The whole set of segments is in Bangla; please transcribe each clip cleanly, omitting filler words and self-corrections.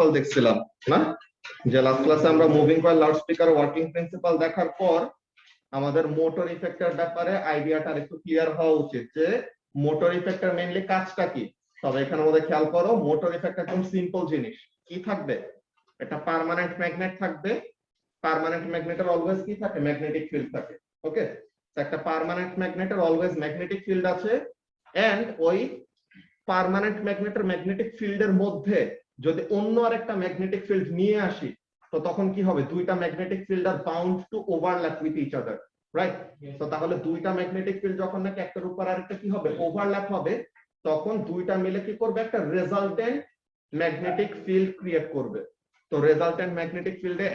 প্রিন্সিপাল দেখছিলাম না, যে লাস্ট ক্লাসে আমরা moving coil, loud speaker, working principal দেখার পর আমাদের মোটর ইফেক্টের ব্যাপারে আইডিয়াটা একটু ক্লিয়ার হওয়া উচিত যে মোটর ইফেক্টের মেইনলি কাজটা কি। তবে এখানে আমাদের খেয়াল করো, মোটর ইফেক্ট একদম সিম্পল জিনিস। কি থাকবে? এটা পার্মানেন্ট ম্যাগনেট থাকবে। পার্মানেন্ট ম্যাগনেটের অলওয়েজ কি থাকে? ম্যাগনেটিক ফিল্ড থাকে। ওকে, একটা পার্মানেন্ট ম্যাগনেটের অলওয়েজ ম্যাগনেটিক ফিল্ড আছে, এন্ড ওই পার্মানেন্ট ম্যাগনেটের ম্যাগনেটিক ফিল্ডের মধ্যে যদি অন্য আরেকটা ম্যাগনেটিক ফিল্ড নিয়ে আসি, তো তখন কি হবে? দুইটা ম্যাগনেটিক ফিল্ড আর bound to overlap with each other, right? তো তাহলে দুইটা ম্যাগনেটিক ফিল্ড যখন নাকি একটার উপর আরেকটা কি হবে? ওভারল্যাপ হবে, তখন দুইটা মিলে কি করবে? একটা রেজাল্টেন্ট ম্যাগনেটিক ফিল্ড ক্রিয়েট করবে। তো রেজাল্টেন্ট ম্যাগনেটিক ফিল্ডে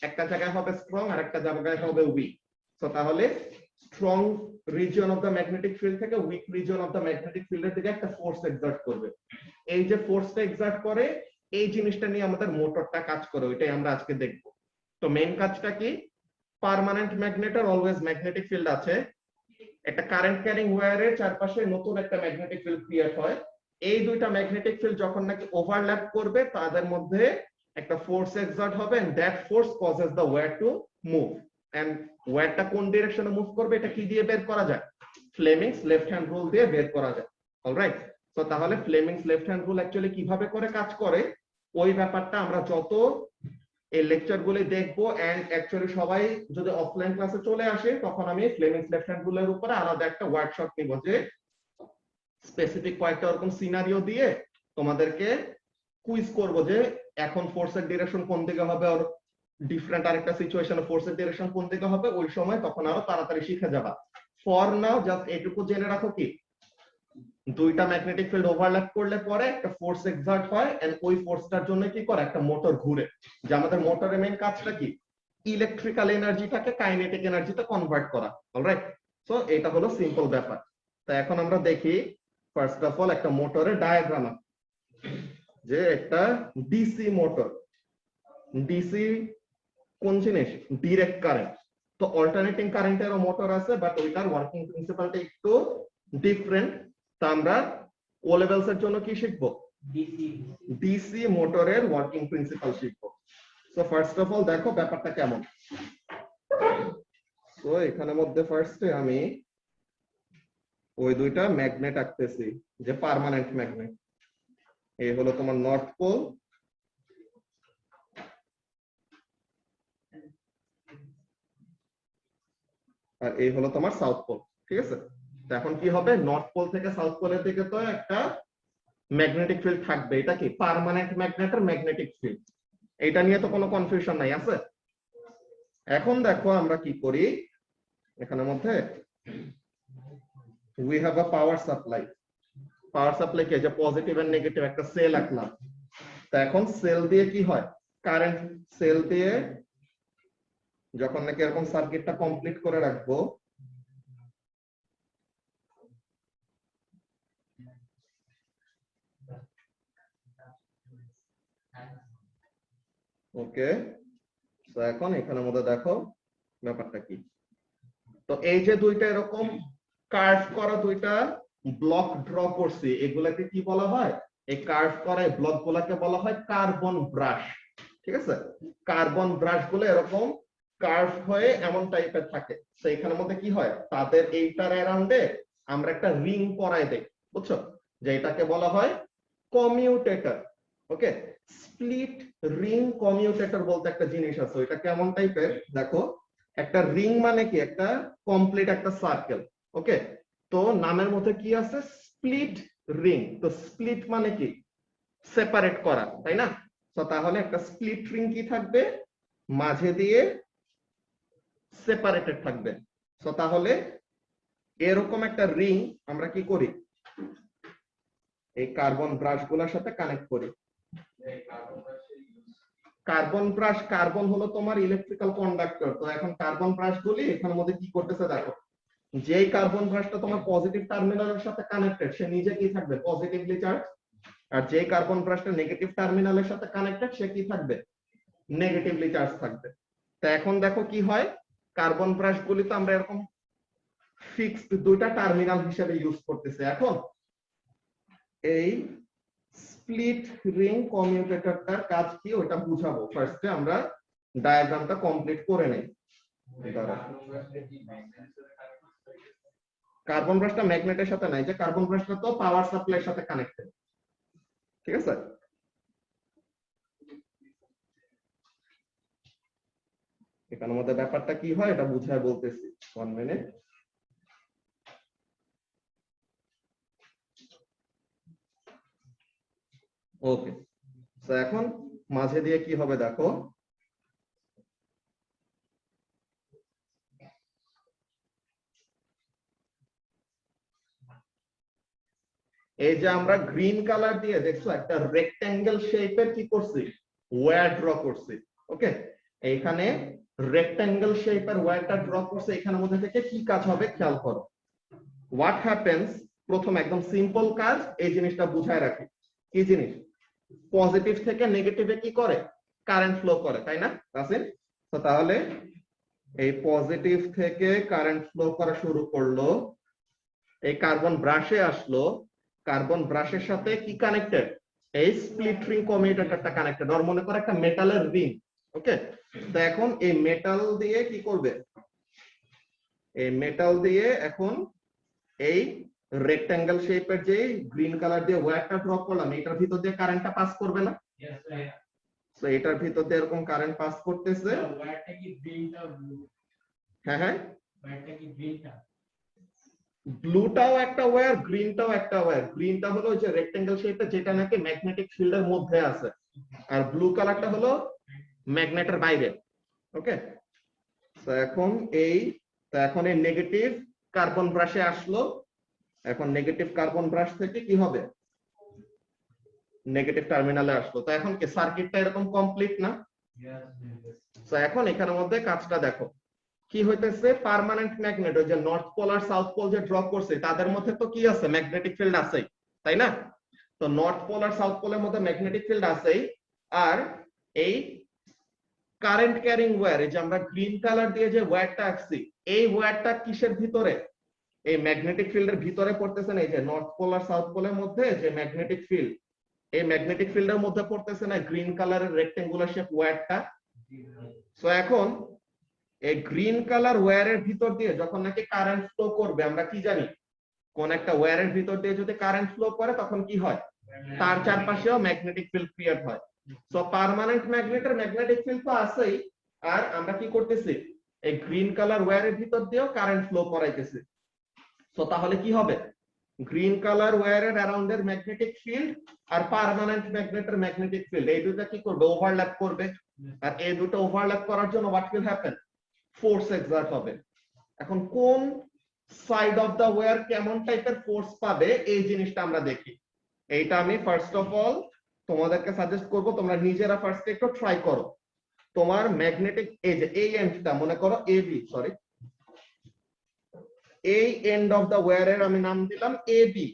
একটা জায়গায় হবে স্ট্রং আর একটা জায়গায় হবে উইক। তো তাহলে strong region of the magnetic field থেকে weak region of the magnetic ফিল্ডের দিকে একটা ফোর্স এক্সার্ট করবে। এই যে ফোর্সটা এক্সার্ট করে, এই জিনিসটা নিয়ে আমাদের মোটরটা কাজ করে, ওইটাই আমরা আজকে দেখব। তো মেইন কাজটা কি? পার্মানেন্ট ম্যাগনেটের অলওয়েজ ম্যাগনেটিক ফিল্ড আছে, একটা কারেন্ট ক্যারিং ওয়্যারের চারপাশে নতুন একটা ম্যাগনেটিক ফিল্ড ক্রিয়েট হয়। এই দুইটা ম্যাগনেটিক ফিল্ড যখন নাকি ওভারল্যাপ করবে, তাদের মধ্যে একটা ফোর্স এক্সার্ট হবে, and that force causes the wire to move. And ওয়্যারটা কোন ডিরেকশনে মুভ করবে, এটা কি দিয়ে বের করা যায়? ফ্লেমিংস লেফট হ্যান্ড রুল দিয়ে বের করা যায়। অলরাইট, তো তাহলে Fleming's left hand rule actually কিভাবে করে কাজ করে, ওই ব্যাপারটা আমরা যত এই লেকচার গুলি দেখবো, এন্ড অ্যাকচুয়ালি সবাই যদি অফলাইন ক্লাসে চলে আসে, তখন আমি ফ্লেমিংস লেফট হ্যান্ড রুলের উপরে আলাদা একটা ওয়ার্কশপ নিব, যে স্পেসিফিক কয়েকটা এরকম সিনারিও দিয়ে তোমাদেরকে কুইজ করব যে এখন ফোর্সের ডিরেকশন কোন দিকে হবে, আর ডিফারেন্ট আরেকটা সিচুয়েশনে ফোর্সের ডিরেকশন কোন দিকে হবে, ওই সময় তখন আরো তাড়াতাড়ি শিখে যাবা। ফর নাও জাস্ট এটুকু জেনে রাখো কি, দুইটা ম্যাগনেটিক ফিল্ড ওভারল্যাপ করলে পরে একটা ফোর্স এক্সার্ট হয়, এন্ড ওই ফোর্সটার জন্য কি করে? একটা মোটর ঘুরে। যে আমাদের মোটরের মেইন কাজটা কি? ইলেকট্রিক্যাল এনার্জিটাকে কাইনেটিক এনার্জিতে কনভার্ট করা। অলরাইট, সো এটা হলো সিম্পল ব্যাপার। তো এখন আমরা দেখি ফার্স্ট অফ অল একটা মোটরের ডায়াগ্রাম, যে একটা ডিসি মোটর। ডিসি কোন জিনিস? Direct current. তো অল্টারনেটিং কারেন্টেরও মোটর আছে, বাট ওইটার ওয়ার্কিং প্রিন্সিপালটা একটু ডিফারেন্ট। তা আমরা ও লেভেলস এর জন্য কি শিখবো? ডিসি মোটরের ওয়ার্কিং প্রিন্সিপাল শিখবো। সো ফার্স্ট অফ অল দেখো ব্যাপারটা কেমন। তো এখানে মধ্যে ফার্স্টে আমি ওই দুইটা ম্যাগনেট আঁকতেছি, যে পার্মানেন্ট ম্যাগনেট। এই হলো তোমার নর্থ পোল, আর এই হলো তোমার সাউথ পোল। ঠিক আছে, এখন কি হবে? নর্থ পোল থেকে সাউথ পোলের দিকে তো একটা ম্যাগনেটিক ফিল্ড থাকবে। এটা কি? পার্মানেন্ট ম্যাগনেটের ম্যাগনেটিক ফিল্ড। এটা নিয়ে তো কোনো কনফিউশন নাই, আছে? এখন দেখো আমরা কি করি, এখানের মধ্যে we have a power supply. Power supply কি? যে পজিটিভ এন্ড নেগেটিভ একটা সেল আঁকলাম। তো এখন সেল দিয়ে কি হয়? কারেন্ট সেল দিয়ে যখন নাকি এরকম সার্কিটটা কমপ্লিট করে রাখবো, ওকে। তো এখন এখানের মধ্যে দেখো ব্যাপারটা কি। তো এই যে দুইটা এরকম কার্ভ করা দুইটা ব্লক ড্র করছি, এগুলাকে কি বলা হয়? এই কার্ভ করা এই ব্লক গুলাকে বলা হয় কার্বন ব্রাশ। ঠিক আছে, কার্বন ব্রাশ গুলো এরকম কার্ভ হয়ে এমন টাইপের থাকে। তো এখানের মধ্যে কি হয়? তাদের এইটার অ্যারাউন্ডে আমরা একটা রিং পরায় দেই, বুঝছো? যে এটাকে বলা হয় কমিউটেটর। ওকে, স্প্লিট রিং কমিউটেটর বলতে একটা জিনিস আছে, এটা কেমন টাইপের দেখো। একটা রিং মানে কি? একটা কমপ্লিট একটা সার্কেল। ওকে, তো নামের মধ্যে কি আছে? Split ring. তো স্প্লিট মানে কি? সেপারেট করা, তাই না? তো তাহলে একটা স্প্লিট রিং কি থাকবে? মাঝে দিয়ে সেপারেটেড থাকবে। তো তাহলে এরকম একটা রিং আমরা কি করি? এই কার্বন ব্রাশ গুলোর সাথে কানেক্ট করি। কার্বন ব্রাশ, কার্বন হলো তোমার ইলেকট্রিক্যাল কন্ডাক্টর। তো এখন কার্বন ব্রাশ গুলি এখানের মধ্যে কি করতেছে দেখো। যেই কার্বন ব্রাশটা তোমার পজিটিভ টার্মিনালের সাথে কানেক্টেড, সে নিজে কি থাকবে? Positively charge. আর যেই কার্বন ব্রাশটা নেগেটিভ টার্মিনালের সাথে কানেক্টেড, সে কি থাকবে? নেগেটিভলি চার্জ থাকবে। তো এখন দেখো কি হয়, কার্বন ব্রাশ গুলি তো আমরা এরকম ফিক্সড দুইটা টার্মিনাল হিসেবে ইউজ করতেছি। এখন এই স্প্লিট রিং কমিউটেটরটার কাজ কি ওটা বুঝাবো। ফার্স্টে আমরা ডায়াগ্রামটা কমপ্লিট করে নেই। কার্বন ব্রাশটা ম্যাগনেটের সাথে নাই, যে কার্বন ব্রাশটা তো পাওয়ার সাপ্লাইয়ের সাথে কানেক্টেড, ঠিক আছে। এখানের মধ্যে ব্যাপারটা কি হয় এটা বুঝায় বলতেছি, 1 মিনিট। ওকে, তো এখন মাঝে দিয়ে কি হবে দেখো, এই যে আমরা গ্রিন কালার দিয়ে দেখছো একটা রেক্ট্যাঙ্গেল শেপের কি করছি, ওয়্যার ড্র করছি। ওকে, এইখানে রেক্ট্যাঙ্গেল শেপের ওয়্যারটা ড্র করছে, এখানের মধ্যে থেকে কি কাজ হবে খেয়াল করো। হোয়াট হ্যাপেন্স, প্রথম একদম সিম্পল কাজ, এই জিনিসটা বুঝায় রাখি। কি জিনিস, পজিটিভ থেকে নেগেটিভে কি করে, কারেন্ট ফ্লো করে, তাই না রাসিন? তো তাহলে এই পজিটিভ থেকে কারেন্ট ফ্লো করা শুরু করলো, এই কার্বন ব্রাশে আসলো, কার্বন ব্রাশের সাথে কি কানেক্টেড, এই স্প্লিট রিং কমিউটেটরটা কানেক্টেড। আর মনে করো একটা মেটালের রিং। ওকে, তো এখন এই মেটাল দিয়ে কি করবে, এই মেটাল দিয়ে এখন এই রেক্ট্যাঙ্গেল শেপের যে গ্রিন কালার দিয়ে ওয়্যারটা ড্র করলাম, এটার ভিতর দিয়ে কারেন্টটা পাস করবে না? তো এটার ভিতর দিয়ে এরকম কারেন্ট পাস করতেছে। হ্যাঁ হ্যাঁ, ব্লুটাও একটা ওয়্যার, গ্রিনটাও একটা ওয়্যার। গ্রিনটা হলো যে রেক্ট্যাঙ্গেল শেপে যেটা নাকি ম্যাগনেটিক ফিল্ডের মধ্যে আছে, আর ব্লু কালারটা হলো ম্যাগনেটের বাইরে। ওকে, তো এখন এই নেগেটিভ কার্বন ব্রাশে আসলো, এখন নেগেটিভ কার্বন ব্রাশ থেকে কি হবে, নেগেটিভ টার্মিনালে আসলো। তো এখন কি সার্কিটটা এরকম কমপ্লিট না? তো এখন এখানের মধ্যে কাজটা দেখো কি হইতেছে, পার্মানেন্ট ম্যাগনেট, ওই যে নর্থ পোল আর সাউথ পোল যে ড্র করছে তাদের মধ্যে তো কি আছে, ম্যাগনেটিক ফিল্ড আছেই, তাই না? তো নর্থ পোল আর সাউথ পোলের মধ্যে ম্যাগনেটিক ফিল্ড আছেই। আর এই কারেন্ট ক্যারিং ওয়্যার, এই যে আমরা গ্রিন কালার দিয়ে যে ওয়্যারটা আঁকছি, এই ওয়্যারটা কিসের ভিতরে, এই ম্যাগনেটিক ফিল্ডের ভিতরে পড়তেছে না? এই যে নর্থ পোল আর সাউথ পোলের মধ্যে যে ম্যাগনেটিক ফিল্ড, এই ম্যাগনেটিক ফিল্ডের মধ্যে পড়তেছে না গ্রিন কালারের রেক্ট্যাঙ্গুলার শেপ ওয়্যারটা। সো এখন এই গ্রিন কালার ওয়্যারের ভিতর দিয়ে যখন নাকি কারেন্ট ফ্লো করবে, আমরা কি জানি, কোন একটা ওয়্যারের ভিতর দিয়ে যদি কারেন্ট ফ্লো করে তখন কি হয়, তার চারপাশেও ম্যাগনেটিক ফিল্ড ক্রিয়েট হয়। সো পার্মানেন্ট ম্যাগনেটের ম্যাগনেটিক ফিল্ড তো আছেই, আর আমরা কি করতেছি, এই গ্রিন কালার ওয়্যারের ভিতর দিয়েও কারেন্ট ফ্লো করাইতেছি। সো তাহলে কি হবে, গ্রিন কালার ওয়্যারের অ্যারাউন্ড এর ম্যাগনেটিক ফিল্ড আর পার্মানেন্ট ম্যাগনেটের ম্যাগনেটিক ফিল্ড, এই দুটো কি করবে, ওভারল্যাপ করবে। আর এই দুটো ওভারল্যাপ করার জন্য what will happen, force exert হবে। এখন কোন সাইড অফ দা ওয়্যার কেমন টাইপের ফোর্স পাবে এই জিনিসটা আমরা দেখি। এইটা আমি ফার্স্ট অফ অল তোমাদেরকে সাজেস্ট করব, তোমরা নিজেরা ফার্স্ট একটু ট্রাই করো। তোমার ম্যাগনেটিক এই যে এই এন্ডটা মনে করো এ বি, সরি এই এন্ড অফ দা ওয়্যারের আমি নাম দিলাম এ বি,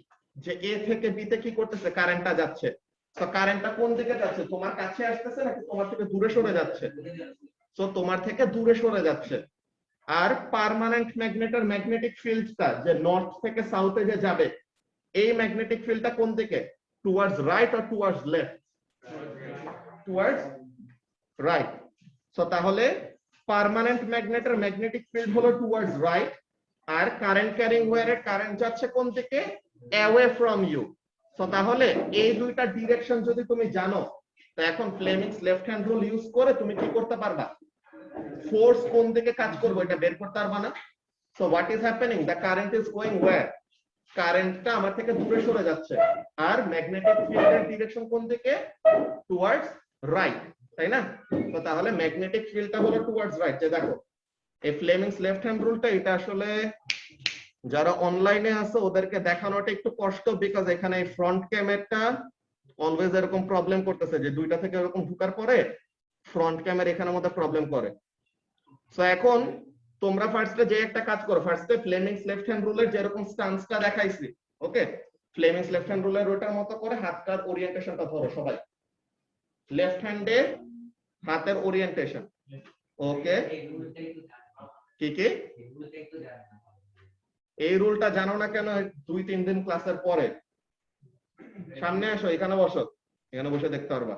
যে এ থেকে বি তে কি করতেছে, কারেন্টটা যাচ্ছে। তো কারেন্টটা কোন দিকে যাচ্ছে, তোমার কাছে আসতেছে নাকি তোমার থেকে দূরে সরে যাচ্ছে? তো তোমার থেকে দূরে সরে যাচ্ছে। আর পার্মানেন্ট ম্যাগনেটের ম্যাগনেটিক ফিল্ডটা যে নর্থ থেকে সাউথে যে যাবে, এই ম্যাগনেটিক ফিল্ডটা কোন দিকে, towards right or towards left? Towards right. So তাহলে পার্মানেন্ট ম্যাগনেটের ম্যাগনেটিক ফিল্ড হলো টুয়ার্ডস রাইট, আর কারেন্ট ক্যারিং ওয়্যারের কারেন্ট যাচ্ছে কোন দিকে, অ্যাওয়ে ফ্রম ইউ। সো তাহলে এই দুইটা ডিরেকশন যদি তুমি জানো, তো এখন Fleming's left hand rule use করে তুমি কি করতে পারবা, ফোর্স কোন দিকে কাজ করবে এটা বের করতে পারবা না? So what is happening, the current is going wire, কারেন্টটা আমার থেকে দূরে সরে যাচ্ছে, আর ম্যাগনেটিক ফিল্ডের ডিরেকশন কোন দিকে, টুয়ার্ডস রাইট, তাই না? তো তাহলে ম্যাগনেটিক ফিল্ডটা হলো টুয়ার্ডস রাইট। যে দেখো এই ফ্লেমিংস লেফট হ্যান্ড রুলটা, এটা আসলে যারা অনলাইনে আছে ওদেরকে দেখানোটা একটু কষ্ট, বিকজ এখানে ফ্রন্ট ক্যামেরাটা অলওয়েজ এরকম প্রবলেম করতেছে, যে দুইটা থেকে এরকম ঢুকার পরে ফ্রন্ট ক্যামেরা এখানের মধ্যে প্রবলেম করে। সো এখন তোমরা ফার্স্টে যে একটা কাজ করো, ফার্স্টে ফ্লেমিংস লেফট হ্যান্ড রুলের যেরকম স্টান্সটা দেখাইছি, ওকে, ফ্লেমিংস লেফট হ্যান্ড রুলের ওটার মতো করে হাতটার ওরিয়েন্টেশনটা ধরো সবাই, লেফট হ্যান্ডে হাতের ওরিয়েন্টেশন। ওকে, কি কি এই রুলটা জানো না কেন? 2-3 দিন ক্লাসের পরে সামনে আসো, এখানে বসো। এখানে বসে দেখতে পারবা।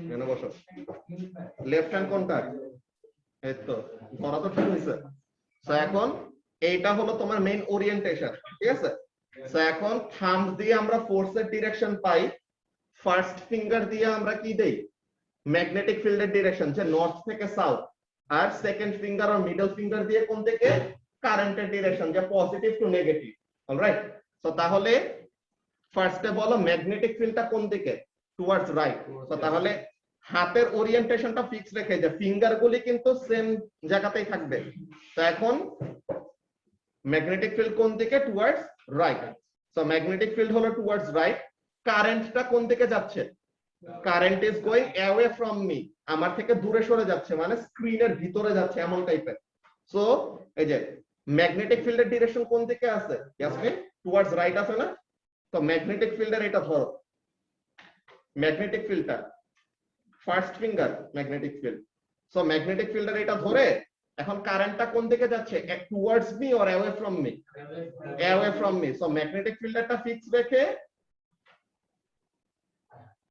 এখানে বসো। লেফট হ্যান্ড কোনটা? এই তো ধরা তো ঠিক হয়েছে। তো এখন এইটা হলো তোমার মেইন ওরিয়েন্টেশন, ঠিক আছে? তো এখন থাম্ব দিয়ে আমরা ফোর্সের ডিরেকশন পাই, ফার্স্ট ফিঙ্গার দিয়ে আমরা কি দেই? ম্যাগনেটিক ফিল্ডের ডিরেকশন, যে নর্থ থেকে সাউথ, আর সেকেন্ড ফিঙ্গার আর মিডল ফিঙ্গার দিয়ে কোন দিকে? কারেন্টের ডিরেকশন, যে পজিটিভ টু নেগেটিভ। অলরাইট, তো তাহলে ফার্স্টে বলো ম্যাগনেটিক ফিল্ডটা কোন দিকে? Towards right. তো তাহলে হাতের ওরিয়েন্টেশনটা ফিক্স রেখে যে ফিঙ্গার গুলি কিন্তু সেম জায়গাতেই থাকবে। তো এখন ম্যাগনেটিক ফিল্ড কোন দিকে? Towards right. So magnetic field হলো টুয়ার্ডস রাইট। কারেন্টটা কোন দিকে যাচ্ছে? Current is going away from me, আমার থেকে দূরে সরে যাচ্ছে, মানে স্ক্রিনের ভিতরে যাচ্ছে এমন টাইপের। সো এই যে ম্যাগনেটিক ফিল্ডের ডিরেকশন কোন দিকে আছে? ইয়াসমিন, টুয়ার্ডস রাইট আছে না? তো ম্যাগনেটিক ফিল্ডের এটা ধরো, ম্যাগনেটিক ফিল্ডটা first finger magnetic field. So magnetic ফিল্ডের এটা ধরে এখন কারেন্টটা কোন দিকে যাচ্ছে? Towards me or away from me? Away from me. So magnetic ফিল্ডটা ফিক্স রেখে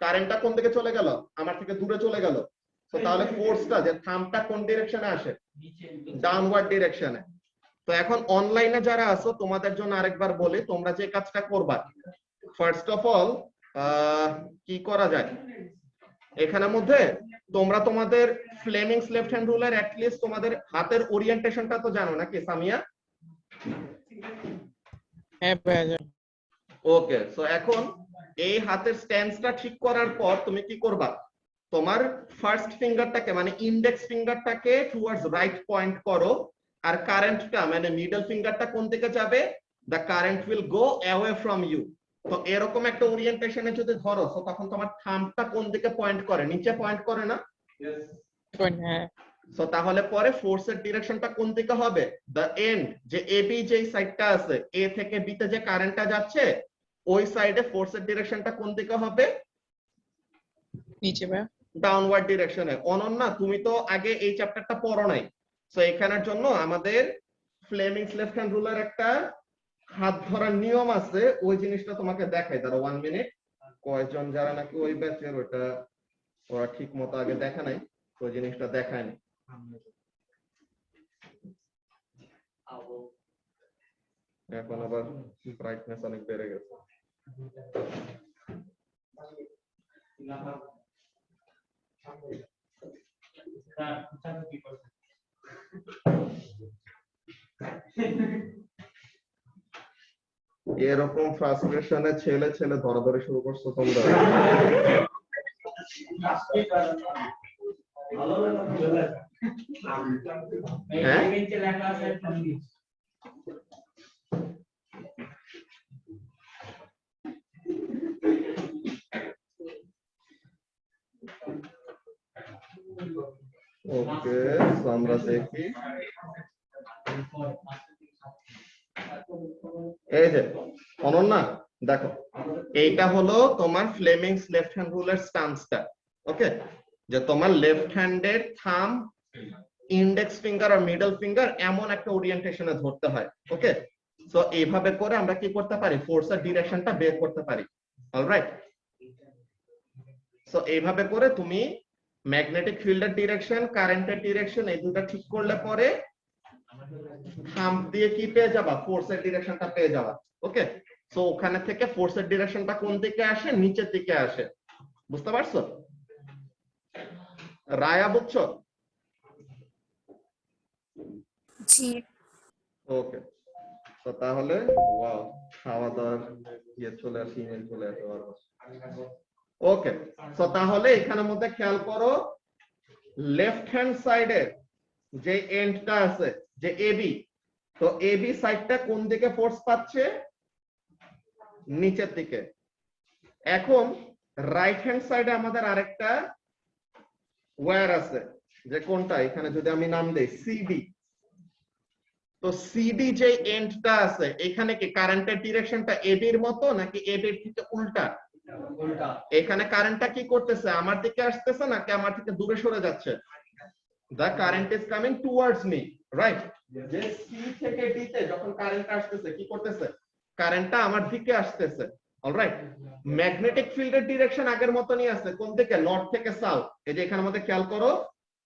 কারেন্টটা কোন দিকে চলে গেল? আমার থেকে দূরে চলে গেল। তো তাহলে ফোর্সটা, যে থাম্বটা কোন ডিরেকশনে আসে? ডাউনওয়ার্ড ডিরেকশনে। তো এখন অনলাইনে যারা আছো তোমাদের জন্য আরেকবার বলি, তোমরা যে কাজটা করবা, ফার্স্ট অফ অল কি করা যায় এখানের মধ্যে, তোমরা তোমাদের Fleming's left hand ruler at least তোমাদের হাতের ওরিয়েন্টেশনটা তো জানো নাকি সামিয়া? হ্যাঁ ভাইয়া। ওকে, সো এখন এই হাতের স্ট্যান্সটা ঠিক করার পর তুমি কি করবা? তোমার ফার্স্ট ফিঙ্গারটাকে মানে ইন্ডেক্স ফিঙ্গারটাকে টুয়ার্ডস রাইট পয়েন্ট করো, আর কারেন্টটা মানে মিডল ফিঙ্গারটা কোন দিকে যাবে? The current will go away from you. তো এরকম একটা ওরিয়েন্টেশনে যদি ধরো, তো তখন তোমার থাম্বটা কোন দিকে পয়েন্ট করে? নিচে পয়েন্ট করে না? হ্যাঁ। সো তাহলে পরে ফোর্সের ডিরেকশনটা কোন দিকে হবে? দ্য এন্ড, যে এবি যে সাইডটা আছে, এ থেকে বি তে যে কারেন্টটা যাচ্ছে ওই সাইডে ফোর্সের ডিরেকশনটা কোন দিকে হবে? নিচে ভাইয়া। ডাউনওয়ার্ড ডিরেকশনে। অনন্যা, তুমি তো আগে এই চ্যাপ্টারটা পড়ো নাই, সো এখানের জন্য আমাদের ফ্লেমিংস লেফট হ্যান্ড রুলার একটা হাত ধরার নিয়ম আছে, ওই জিনিসটা তোমাকে দেখাই। দাঁড়া 1 মিনিট। কয়জন যারা নাকি ওই ব্যাচের, ওটা ওরা ঠিক মতো আগে দেখা নাই, ওই জিনিসটা দেখায়নি। এখন আবার ব্রাইটনেস অনেক বেড়ে গেছে। এরকম ফ্রাস্ট্রেশনে ছেলে ছেলে ধরাধরি শুরু করছো তোমরা। হ্যাঁ, ওকে, আমরা দেখি। এই যে অনন্যা দেখো, এইটা হলো তোমার ফ্লেমিংস লেফট হ্যান্ড রুলার স্টান্সটা। ওকে, যে তোমার লেফট হ্যান্ডের থাম্ব, ইন্ডেক্স ফিঙ্গার আর মিডল ফিঙ্গার এমন একটা ওরিয়েন্টেশনে ধরতে হয়। ওকে, সো এইভাবে করে আমরা কি করতে পারি? ফোর্সের ডিরেকশনটা বের করতে পারি। অলরাইট, সো এইভাবে করে তুমি ম্যাগনেটিক ফিল্ডের ডিরেকশন, কারেন্টের ডিরেকশন এই দুটো ঠিক করলে পরে থাম্ব দিয়ে কি পেয়ে যাবা? ফোর্সের ডিরেকশনটা পেয়ে যাবা। ওকে, সো ওখানে থেকে ফোর্সের ডিরেকশনটা কোন দিকে আসে? নিচের দিকে আসে। বুঝতে পারছো? রায়া বুঝছো? জি। ওকে, তো তাহলে ওয়াও, খাওয়া দাওয়ার ইয়ে চলে আসে, ইমেল চলে আসে। ওকে, সো তাহলে এখানের মধ্যে খেয়াল করো, লেফট হ্যান্ড সাইডে যে এন্ডটা আছে, যে এবি, তো এবি সাইডটা কোন দিকে ফোর্স পাচ্ছে? নিচের দিকে। এখন রাইট হ্যান্ড সাইডে আমাদের আরেকটা ওয়্যার আছে, যে কোনটা? এখানে যদি আমি নাম দেই সিডি, তো সিডি যে এন্ডটা আছে এখানে কি কারেন্টের ডিরেকশনটা এবির মতো নাকি এবির থেকে উল্টা? উল্টা। এখানে কারেন্টটা কি করতেছে? আমার দিকে আসতেছে নাকি আমার থেকে দূরে সরে যাচ্ছে? The current is coming towards me. Right? যে সি থেকে ডি তে যখন কারেন্ট আসতেছে কি করতেছে, কারেন্টটা আমার দিকে আসতেছে। অলরাইট, ম্যাগনেটিক ফিল্ডের ডিরেকশন আগের মতনই আছে, কোন দিকে, নর্থ থেকে সাউথ। এই যে এখানের মধ্যে খেয়াল করো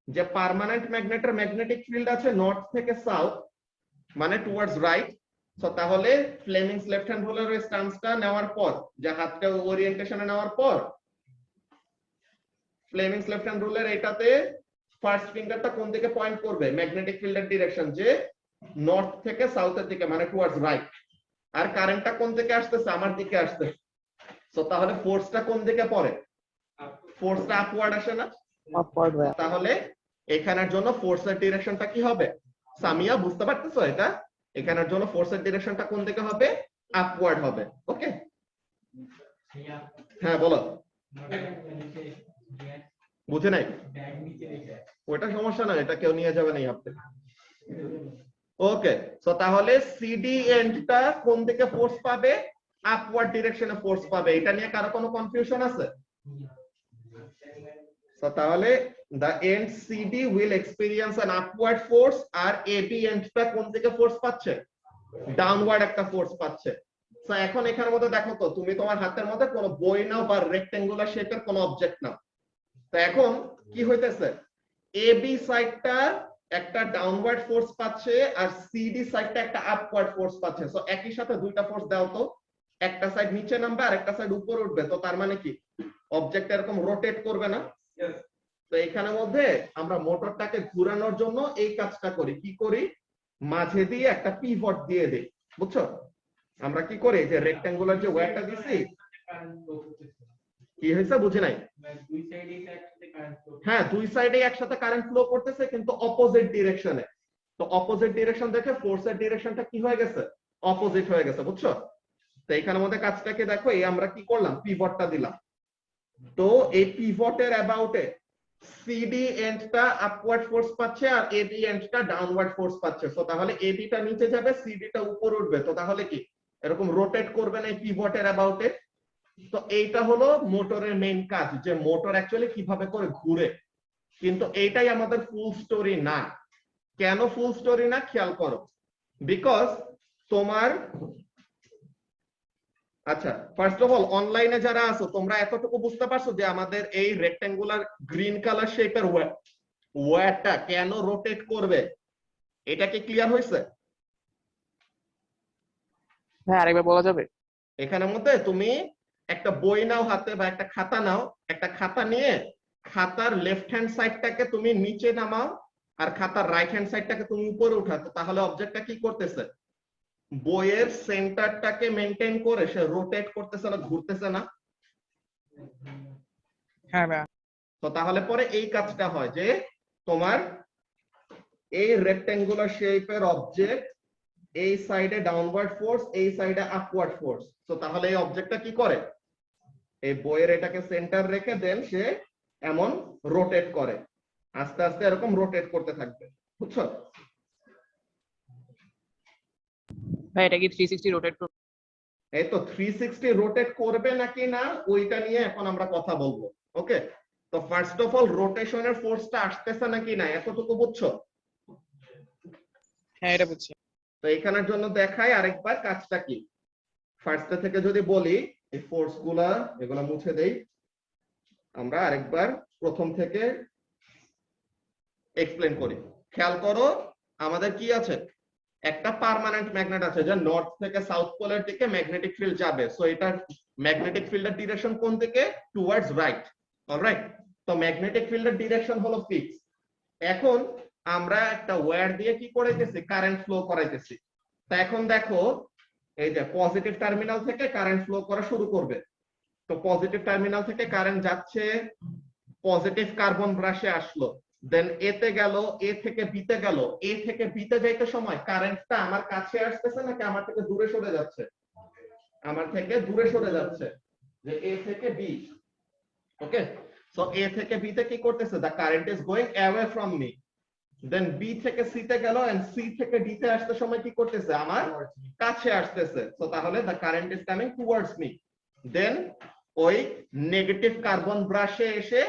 যে পার্মানেন্ট ম্যাগনেটের ম্যাগনেটিক ফিল্ড আছে নর্থ থেকে সাউথ, মানে টুয়ার্ডস রাইট। সো তাহলে ফ্লেমিংস লেফট হ্যান্ড রুলের ওই স্ট্যান্সটা নেওয়ার পর, যে হাতটা ওরিয়েন্টেশনে নেওয়ার পর, ফ্লেমিংস লেফট হ্যান্ড রুলের এটাতে ফার্স্ট ফিঙ্গারটা কোন দিকে পয়েন্ট করবে, ম্যাগনেটিক ফিল্ডের ডিরেকশন, যে নর্থ থেকে সাউথের দিকে, মানে টুয়ার্ডস রাইট। আর কারেন্টটা কোন দিকে আসতেছে, আমার দিকে আসতেছে। সো তাহলে ফোর্সটা কোন দিকে পড়ে, ফোর্সটা আপওয়ার্ড আসে না? upward ভাইয়া। তাহলে এখানের জন্য ফোর্সের ডিরেকশনটা কি হবে, সামিয়া বুঝতে পারতেছো এটা? এখানের জন্য ফোর্সের ডিরেকশনটা কোন দিকে হবে, আপওয়ার্ড হবে। ওকে, হ্যাঁ বলো। বুঝে নাই? ওটা সমস্যা না, এটা কেউ নিয়ে যাবে না আপনি। ওকে, সো তাহলে সিডি এন্ডটা কোন দিকে ফোর্স পাবে, আপওয়ার্ড ডিরেকশনে ফোর্স পাবে। এটা নিয়ে কারো কোনো কনফিউশন আছে? সো তাহলে the end CD will experience an upward force, R AB এন্ডটা কোন দিকে ফোর্স পাচ্ছে, ডাউনওয়ার্ড একটা ফোর্স পাচ্ছে। সো এখন এখানের মধ্যে দেখো তো, তুমি তোমার হাতের মধ্যে কোনো বই নাও বা রেক্টেঙ্গুলার শেপের কোনো অবজেক্ট নাও। তো এখন কি হইতেছে, AB সাইডটা একটা ডাউনওয়ার্ড ফোর্স পাচ্ছে আর সিডি সাইডটা একটা আপওয়ার্ড ফোর্স পাচ্ছে। সো একই সাথে দুইটা ফোর্স দাও তো, একটা সাইড নিচে নামবে আর একটা সাইড উপরে উঠবে। তো তার মানে কি, অবজেক্ট এরকম রোটেট করবে না? তো এখানের মধ্যে আমরা মোটরটাকে ঘোরানোর জন্য এই কাজটা করি, কি করি, মাঝে দিয়ে একটা পিভট দিয়ে দিই। বুঝছো? আমরা কি করি, যে রেক্ট্যাঙ্গুলার যে ওয়্যারটা দিছি, কি হয়েছে বুঝি নাই? হ্যাঁ, দুই সাইডে একসাথে কারেন্ট ফ্লো করতেছে, কিন্তু অপোজিট ডিরেকশনে। তো অপোজিট ডিরেকশন দেখে ফোর্সের ডিরেকশনটা কি হয়ে গেছে, অপোজিট হয়ে গেছে। বুঝছো? তো এখানের মধ্যে কাজটাকে দেখো, এই আমরা কি করলাম, পিভটটা দিলাম। তো এই পিভটের অ্যাবাউটে সিডি এন্ডটা আপওয়ার্ড ফোর্স পাচ্ছে আর এবি এন্ডটা ডাউনওয়ার্ড ফোর্স পাচ্ছে। সো তাহলে এবিটা নিচে যাবে, সিডিটা উপর উঠবে। তো তাহলে কি এরকম রোটেট করবে না এই পিভটের অ্যাবাউটে? তো এইটা হলো মোটরের মেইন কাজ, যে মোটর অ্যাকচুয়ালি কিভাবে করে ঘুরে। কিন্তু এইটাই আমাদের ফুল স্টোরি না। কেন ফুল স্টোরি না, খেয়াল করো। বিকজ তোমার, আচ্ছা ফার্স্ট অফ অল অনলাইনে যারা আছো তোমরা এতটুকু বুঝতে পারছো যে আমাদের এই রেক্ট্যাঙ্গুলার গ্রিন কালার শেপের ওয়্যারটা কেন রোটেট করবে, এটা কি ক্লিয়ার হয়েছে? হ্যাঁ, আরেকবার বলা যাবে? এখানের মধ্যে তুমি একটা বই নাও হাতে বা একটা খাতা নাও, একটা খাতা নিয়ে খাতার লেফট হ্যান্ড সাইডটাকে তুমি নিচে নামাও আর খাতার রাইট হ্যান্ড সাইডটাকে তুমি উপরে উঠাও। তাহলে অবজেক্টটা কি করতেছে, বইয়ের সেন্টারটাকে মেনটেন করে সে রোটেট করতেছে না, ঘুরতেছে না? হ্যাঁ ভাইয়া। তো তাহলে পরে এই কাজটা হয় যে তোমার এই রেক্ট্যাঙ্গুলার শেপের অবজেক্ট, এই সাইডে ডাউনওয়ার্ড ফোর্স, এই সাইডে আপওয়ার্ড ফোর্স। তো তাহলে এই অবজেক্টটা কি করে, এই বইয়ের এটাকে সেন্টার রেখে দেন সে এমন রোটেট করে, আস্তে আস্তে এরকম রোটেট করতে থাকবে। বুঝছো? ভাই এটা কি 360 রোটেট করবে? এই তো 360 রোটেট করবে নাকি না ওইটা নিয়ে এখন আমরা কথা বলবো। ওকে, তো ফার্স্ট অফ অল রোটেশনের ফোর্সটা আসতেছে নাকি না এতটুকু বুঝছো? হ্যাঁ এটা বুঝছি। তো এখানের জন্য দেখাই আরেকবার কাজটা কি। ফার্স্টে থেকে যদি বলি, এই ফোর্স গুলা এগুলা মুছে দেই, আমরা আরেকবার প্রথম থেকে এক্সপ্লেন করি। খেয়াল করো, আমাদের কি আছে, একটা পার্মানেন্ট ম্যাগনেট আছে যে নর্থ থেকে সাউথ পোলের দিকে ম্যাগনেটিক ফিল্ড যাবে। সো এটার ম্যাগনেটিক ফিল্ডের ডিরেকশন কোন দিকে, টুয়ার্ডস রাইট। অলরাইট, তো ম্যাগনেটিক ফিল্ডের ডিরেকশন হলো ফিক্স। এখন আমরা একটা ওয়্যার দিয়ে কি করাইতেছি, কারেন্ট ফ্লো করাইতেছি। তা এখন দেখো, এই যে পজিটিভ টার্মিনাল থেকে কারেন্ট ফ্লো করা শুরু করবে। তো পজিটিভ টার্মিনাল থেকে কারেন্ট যাচ্ছে, পজিটিভ কার্বন ব্রাশে আসলো, দেন এতে গেল, এ থেকে বিতে গেল। এ থেকে বিতে যাইতে সময় কারেন্টটা আমার কাছে আসতেছে নাকি আমার থেকে দূরে সরে যাচ্ছে, আমার থেকে দূরে সরে যাচ্ছে, যে এ থেকে বি। ওকে, সো এ থেকে বি তে কি করতেছে, the current is going away from me. Then B থেকে সি তে গেল এন্ড সি থেকে ডি তে আসতে সময় কি করতেছে, আমার কাছে আসতেছে। সো তাহলে the current is coming towards me. Then ওই নেগেটিভ কার্বন ব্রাশে এসে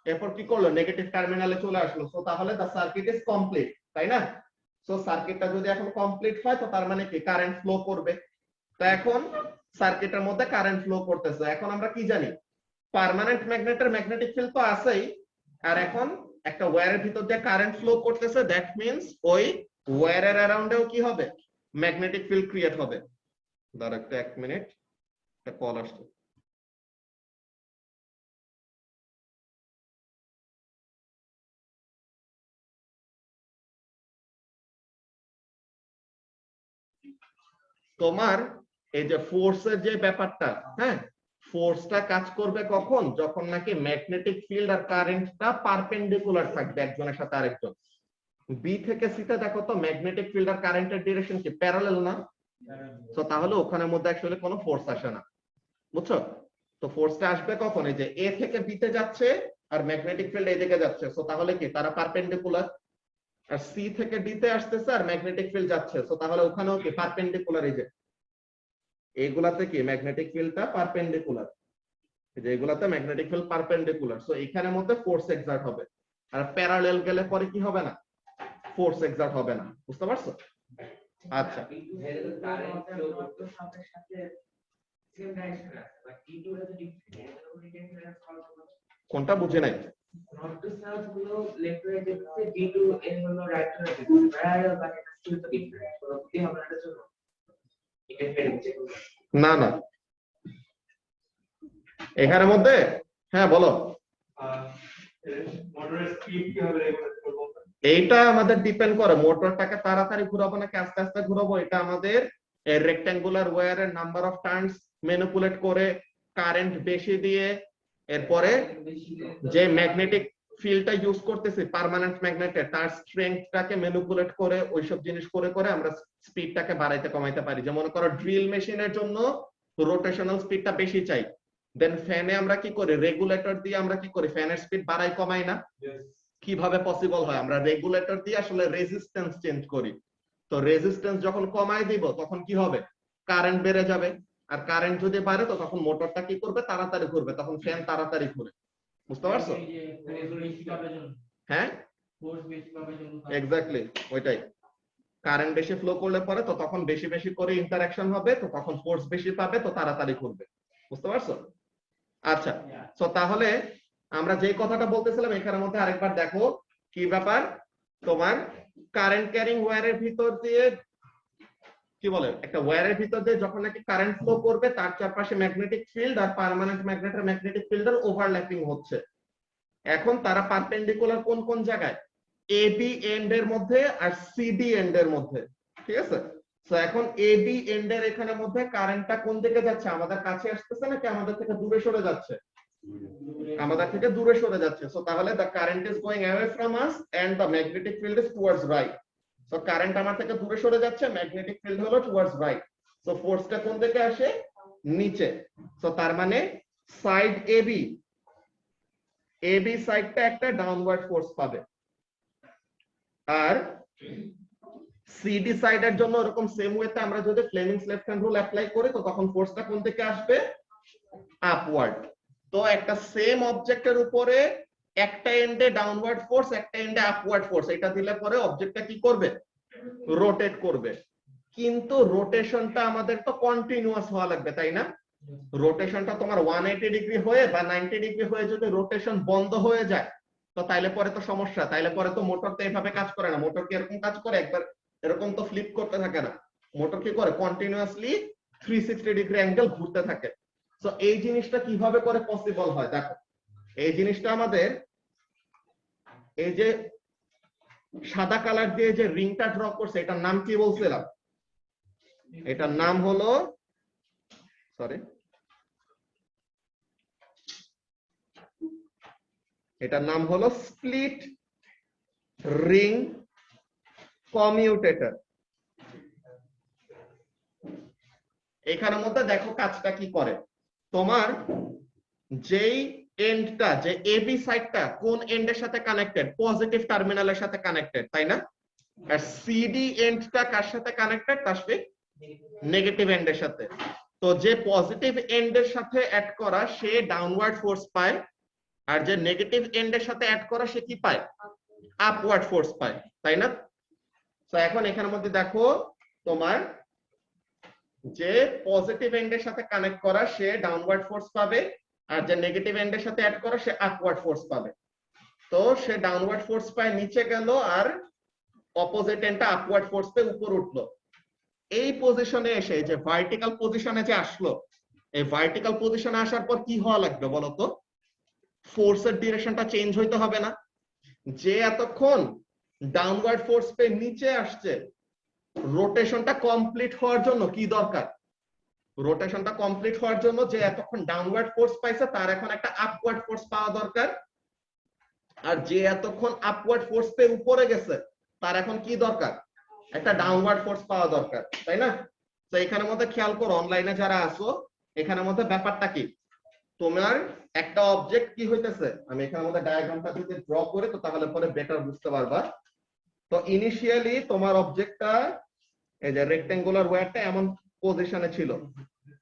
এরপর কি করলো, নেগেটিভ টার্মিনালে চলে আসলো। সো তাহলে দা সার্কিট ইজ কমপ্লিট, তাই না? সো সার্কিটটা যদি এখন কমপ্লিট হয় তো তার মানে কি কারেন্ট ফ্লো করবে। তো এখন সার্কিটের মধ্যে কারেন্ট ফ্লো করতেছে। এখন আমরা কি জানি পার্মানেন্ট ম্যাগনেটের ম্যাগনেটিক ফিল্ড তো আছেই, আর এখন একটা ওয়্যারের ভিতর দিয়ে কারেন্ট ফ্লো করতেছে, দ্যাট মিন্স ওই ওয়্যারের অ্যারাউন্ডেও কি হবে ম্যাগনেটিক ফিল্ড ক্রিয়েট হবে। দাঁড়া একটা 1 মিনিট, একটা কল আসছে। তোমার এই যে ফোর্সের যে ব্যাপারটা, হ্যাঁ, ফোর্সটা কাজ করবে কখন, যখন নাকি ম্যাগনেটিক ফিল্ড আর কারেন্টটা পারপেন্ডিকুলার থাকবে একজনের সাথে আরেকজন। বি থেকে সিতে দেখো তো ম্যাগনেটিক ফিল্ড আর কারেন্টের ডিরেকশন কি প্যারালাল না? তো তাহলে ওখানের মধ্যে অ্যাকচুয়ালি কোনো ফোর্স আসে না, বুঝছো? তো ফোর্সটা আসবে কখন, এই যে এ থেকে বি তে যাচ্ছে আর ম্যাগনেটিক ফিল্ড এদিকে যাচ্ছে, সো তাহলে কি তারা পারপেন্ডিকুলার। আর সি থেকে ডি তে আসতেছে আর ম্যাগনেটিক ফিল্ড যাচ্ছে, সো তাহলে ওখানেও কি পারপেন্ডিকুলার। এই যে এইগুলাতে কি ম্যাগনেটিক ফিল্ডটা পারপেন্ডিকুলার, এই যে এগুলাতে ম্যাগনেটিক ফিল্ড পারপেন্ডিকুলার, সো এখানের মধ্যে ফোর্স এক্সার্ট হবে। আর প্যারালাল গেলে পরে কি হবে না, ফোর্স এক্সার্ট হবে না, বুঝতে পারছো? আচ্ছা, কোনটা বুঝে নাই? না না, এখানের মধ্যে, হ্যাঁ বলো। এইটা আমাদের ডিপেন্ড করে মোটরটাকে তাড়াতাড়ি ঘুরাবো নাকি আস্তে আস্তে ঘুরাবো, এটা আমাদের রেক্ট্যাঙ্গুলার ওয়্যারের নাম্বার অফ টার্নস ম্যানিপুলেট করে, কারেন্ট বেশি দিয়ে, এরপরে যে ম্যাগনেটিক ফিল্ডটা ইউজ করতেছি পার্মানেন্ট ম্যাগনেটের, তার স্ট্রেংথটাকে ম্যানিপুলেট করে ওইসব জিনিস করে করে আমরা স্পিডটাকে বাড়াইতে কমাইতে পারি। যেমন করো ড্রিল মেশিনের জন্য রোটেশনাল স্পিডটা বেশি চাই, দেন ফ্যানে আমরা কি করি রেগুলেটর দিয়ে আমরা কি করি ফ্যানের স্পিড বাড়াই কমাই না? কিভাবে পসিবল হয়, আমরা রেগুলেটর দিয়ে আসলে রেজিস্ট্যান্স চেঞ্জ করি। তো রেজিস্ট্যান্স যখন কমাই দিব তখন কি হবে, কারেন্ট বেড়ে যাবে, আর কারেন্ট যদি বাড়ে তো তখন মোটরটা কি করবে, তাড়াতাড়ি ঘুরবে, তখন ফ্যান তাড়াতাড়ি ঘুরে, বুঝতে পারছো? হ্যাঁ এক্স্যাক্টলি ওইটাই, কারেন্ট বেশি ফ্লো করলে পরে তো তখন বেশি বেশি করে ইন্টারঅ্যাকশন হবে, তো তখন ফোর্স বেশি পাবে, তো তাড়াতাড়ি ঘুরবে, বুঝতে পারছো? আচ্ছা, তো তাহলে আমরা যে কথাটা বলতেছিলাম এখানের মধ্যে আরেকবার দেখো কি ব্যাপার, তোমার কারেন্ট ক্যারিং ওয়্যারের ভিতর দিয়ে কি বলে, একটা ওয়্যারের ভিতর দিয়ে যখন নাকি কারেন্ট ফ্লো করবে তার চারপাশে ম্যাগনেটিক ফিল্ড আর পার্মানেন্ট ম্যাগনেটের ম্যাগনেটিক ফিল্ডের ওভারল্যাপিং হচ্ছে। এখন তারা পারপেন্ডিকুলার কোন কোন জায়গায়, এ বি এন্ড এর মধ্যে আর সিডি এন্ড এর মধ্যে, ঠিক আছে? তো এখন এ বি এন্ড এর এখানের মধ্যে কারেন্টটা কোন দিকে যাচ্ছে, আমাদের কাছে আসতেছে নাকি আমাদের থেকে দূরে সরে যাচ্ছে? আমাদের থেকে দূরে সরে যাচ্ছে। সো তাহলে the current is going away from us and the magnetic field is towards right. So current আমার থেকে দূরে সরে যাচ্ছে, ম্যাগনেটিক ফিল্ড হলো towards right. সো ফোর্সটা কোন দিকে আসে, নিচে। সো তার মানে সাইড এবি সাইডটা একটা ডাউনওয়ার্ড ফোর্স পাবে, আর সিডি সাইডের জন্য এরকম সেম ওয়েতে আমরা যদি Fleming's left hand rule apply করি তো তখন ফোর্সটা কোন দিকে আসবে, আপওয়ার্ড। তো একটা সেম অবজেক্টের উপরে একটা এন্ডে ডাউনওয়ার্ড ফোর্স একটা এন্ডে আপওয়ার্ড ফোর্স, এটা দিলে পরে অবজেক্টটা কি করবে, রোটেট করবে। কিন্তু রোটেশনটা আমাদের তো কন্টিনিউয়াস হওয়া লাগবে, তাই না? রোটেশনটা তোমার 180 ডিগ্রি হয়ে বা 90 ডিগ্রি হয়ে যদি রোটেশন বন্ধ হয়ে যায় তো তাইলে পরে তো সমস্যা, তাইলে পরে তো মোটর তো এইভাবে কাজ করে না। মোটর কি এরকম কাজ করে, একবার এরকম তো ফ্লিপ করতে থাকে না, মোটর কি করে কন্টিনিউয়াসলি 360 ডিগ্রি অ্যাঙ্গেল ঘুরতে থাকে। সো এই জিনিসটা কিভাবে করে পসিবল হয়, দেখো এই জিনিসটা আমাদের এই যে সাদা কালার দিয়ে যে রিংটা ড্র করছে এটার নাম কি বলছিলাম, এটার নাম হলো, সরি এটার নাম হলো স্প্লিট রিং কমিউটেটর। এখানের মধ্যে দেখো কাজটা কি করে, তোমার যেই এন্ডটা, যে এবি সাইডটা কোন এন্ডের সাথে কানেক্টেড, পজিটিভ টার্মিনালের সাথে কানেক্টেড, তাই না? আর সিডি এন্ডটা কার সাথে কানেক্টেড, তার সাথে নেগেটিভ এন্ডের সাথে। তো যে পজিটিভ এন্ডের সাথে অ্যাড করা সে ডাউনওয়ার্ড ফোর্স পায়, আর যে নেগেটিভ এন্ডের সাথে অ্যাড করা সে কি পায়, আপওয়ার্ড ফোর্স পায়, তাই না? তো এখন এখানের মধ্যে দেখো তোমার যে পজিটিভ এন্ডের সাথে কানেক্ট করা সে ডাউনওয়ার্ড ফোর্স পাবে, আর যে নেগেটিভ এন্ডের সাথে অ্যাড করা সে আপওয়ার্ড ফোর্স পাবে। তো সে ডাউনওয়ার্ড ফোর্স পায় নিচে গেল, আর অপোজিট এন্ডটা আপওয়ার্ড ফোর্স পেয়ে উপর উঠলো। এই পজিশনে এসে যে ভার্টিক্যাল পজিশনে যে আসলো, এই ভার্টিক্যাল পজিশনে আসার পর কি হওয়া লাগবে বলতো? ফোর্সের ডিরেকশনটা চেঞ্জ হইতে হবে না? যে এতক্ষণ ডাউনওয়ার্ড ফোর্স পেয়ে নিচে আসছে, রোটেশনটা কমপ্লিট হওয়ার জন্য কি দরকার? রোটেশনটা কমপ্লিট হওয়ার জন্য যে এতক্ষণ ডাউনওয়ার্ড ফোর্স পাইছে তার এখন একটা আপওয়ার্ড ফোর্স পাওয়া দরকার, আর যে এতক্ষণ আপওয়ার্ড ফোর্স পেয়ে উপরে গেছে তার এখন কি দরকার? একটা ডাউনওয়ার্ড ফোর্স পাওয়া দরকার, তাই না? তো এখানের মধ্যে খেয়াল করো, অনলাইনে যারা আসো এখানের মধ্যে ব্যাপারটা কি, তোমার একটা অবজেক্ট কি হইতেছে, আমি এখানের মধ্যে ডায়াগ্রামটা যদি ড্র করে তো তাহলে পরে বেটার বুঝতে পারবা। তো ইনিশিয়ালি তোমার অবজেক্টটা এই যে রেক্টেঙ্গুলার ওয়্যারটা এমন পজিশনে ছিল,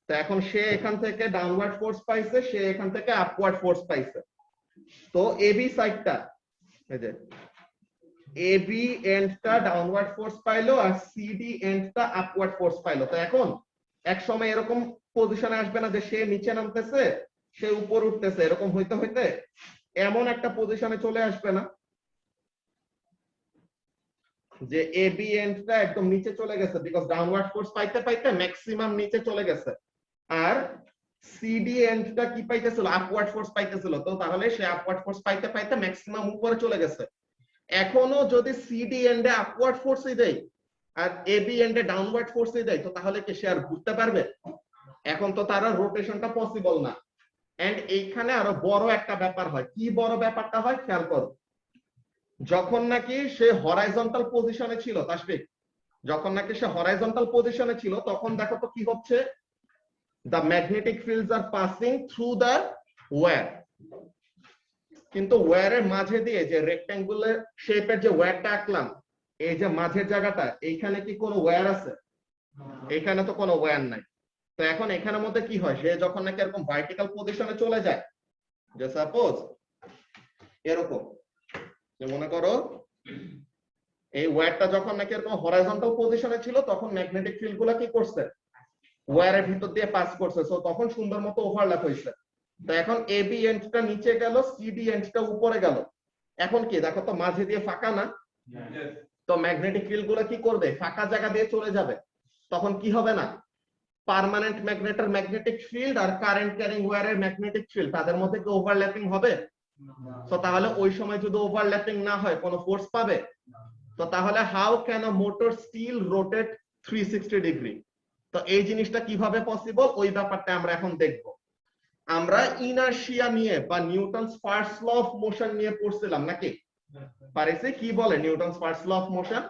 তো এখন সে এখান থেকে ডাউনওয়ার্ড ফোর্স পাইছে, সে এখান থেকে আপওয়ার্ড ফোর্স পাইছে। তো এবি সাইডটা এই যে এবি এন্ডটা ডাউনওয়ার্ড ফোর্স পাইলো, আর সিডি এন্ডটা আপওয়ার্ড ফোর্স পাইলো। তো এখন এক সময় এরকম পজিশনে আসবে না যে সে নিচে নামতেছে সে উপর উঠতেছে, এরকম হইতে হইতে এমন একটা পজিশনে চলে আসবে না যে এবি এন্ডটা একদম নিচে চলে গেছে, বিকজ ডাউনওয়ার্ড ফোর্স পাইতে পাইতে ম্যাক্সিমাম নিচে চলে গেছে, আর সিডি এন্ডটা কি পাইতেছিল? Upward force পাইতেছিল। তো তাহলে সে আপওয়ার্ড ফোর্স পাইতে পাইতে ম্যাক্সিমাম উপরে চলে গেছে। এখনো যদি সিডি এন্ডে আপওয়ার্ড ফোর্সই দেয় আর এবি এন্ডে ডাউনওয়ার্ড ফোর্সই দেয়, তো তাহলে কি সে আর ঘুরতে পারবে? এখন তো তার রোটেশনটা পসিবল না। এন্ড এইখানে আরো বড় একটা ব্যাপার হয়। কি বড় ব্যাপারটা হয় খেয়াল করো, যখন নাকি সে হরাইজন্টাল পজিশনে ছিল, তাসফিক, যখন নাকি সে হরাইজন্টাল পজিশনে ছিল তখন দেখো তো কি হচ্ছে, the magnetic fields are passing through the wire, কিন্তু ওয়্যারের মাঝে দিয়ে যে রেক্ট্যাঙ্গুলার শেপের যে ওয়্যারটা আঁকলাম, এই যে মাঝের জায়গাটা, এইখানে কি কোনো ওয়্যার আছে? এখানে তো কোনো ওয়্যার নাই। তো এখন এখানের মধ্যে কি হয়, সে যখন নাকি এরকম ভার্টিক্যাল পজিশনে চলে যায়, যে সাপোজ এরকম, যে মনে করো এই ওয়্যারটা যখন নাকি এরকম হরাইজন্টাল পজিশনে ছিল তখন ম্যাগনেটিক ফিল্ড গুলা কি করছে? ওয়্যারের ভিতর দিয়ে পাস করছে, সো তখন সুন্দর মতো ওভারল্যাপ হয়েছে। তো এখন এবি এন্ডটা নিচে গেল, সিডি এন্ডটা উপরে গেল, এখন কি দেখো তো মাঝে দিয়ে ফাঁকা না? তো ম্যাগনেটিক ফিল্ড গুলো কি করবে? ফাঁকা জায়গা দিয়ে চলে যাবে। তখন কি হবে না, পার্মানেন্ট ম্যাগনেটের ম্যাগনেটিক ফিল্ড আর কারেন্ট ক্যারিং ওয়্যারের ম্যাগনেটিক ফিল্ড তাদের মধ্যে কি ওভারল্যাপিং হবে? তো তাহলে ওই সময় যদি ওভারল্যাপিং না হয় কোনো ফোর্স পাবে? তো তাহলে how can a motor still rotate 360 degree? তো এই জিনিসটা কিভাবে পসিবল ওই ব্যাপারটা আমরা এখন দেখব। আমরা ইনারশিয়া নিয়ে বা Newton's first law of motion নিয়ে পড়ছিলাম নাকি? পারিছে কি বলে Newton's first law of motion?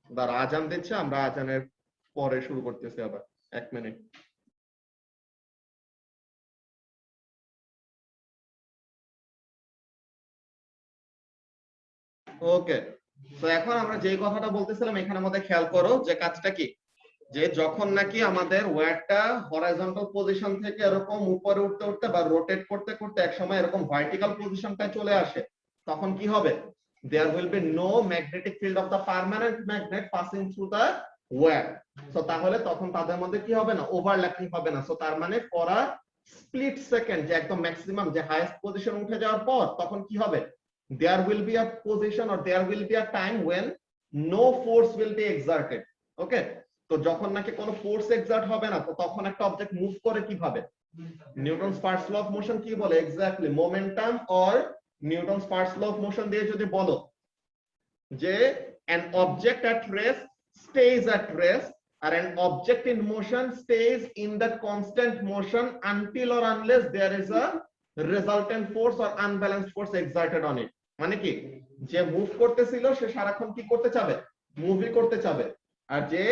দাঁড়া, আজান দিচ্ছে, আমরা আজানের পরে শুরু করতেছি আবার, 1 মিনিট। ওকে, তো এখন আমরা যে কথাটা বলতেছিলাম এখানের মধ্যে খেয়াল করো যে কাজটা কি, যে যখন নাকি আমাদের ওয়্যারটা হরাইজন্টাল পজিশন থেকে এরকম উপরে উঠতে উঠতে বা রোটেট করতে করতে এক সময় এরকম ভার্টিক্যাল পজিশনটায় চলে আসে, তখন কি হবে? there will be no magnetic field of the permanent magnet passing through the wire. So তাহলে তখন তাদের মধ্যে কি হবে না? ওভারল্যাপিং হবে না। সো তার মানে ফর আ স্প্লিট সেকেন্ড, যে একদম ম্যাক্সিমাম যে হাইয়েস্ট পজিশন উঠে যাওয়ার পর তখন কি হবে? there will be a position or there will be a time when no force will be exerted. ওকে, তো যখন নাকি কোনো ফোর্স এক্সার্ট হবে না, তো তখন একটা অবজেক্ট মুভ করে কিভাবে? Newton's first law of motion কি বলে? Exactly momentum or Newton's first law of motion দিয়ে যদি বলো যে an object at rest stays at rest or an object in motion stays in that constant motion until or unless there is a resultant force or unbalanced force exerted on it. মানে কি, যে মুভ করতেছিল সে সারাক্ষণ কি করতে চাবে? মুভই করতে চাবে, আর যে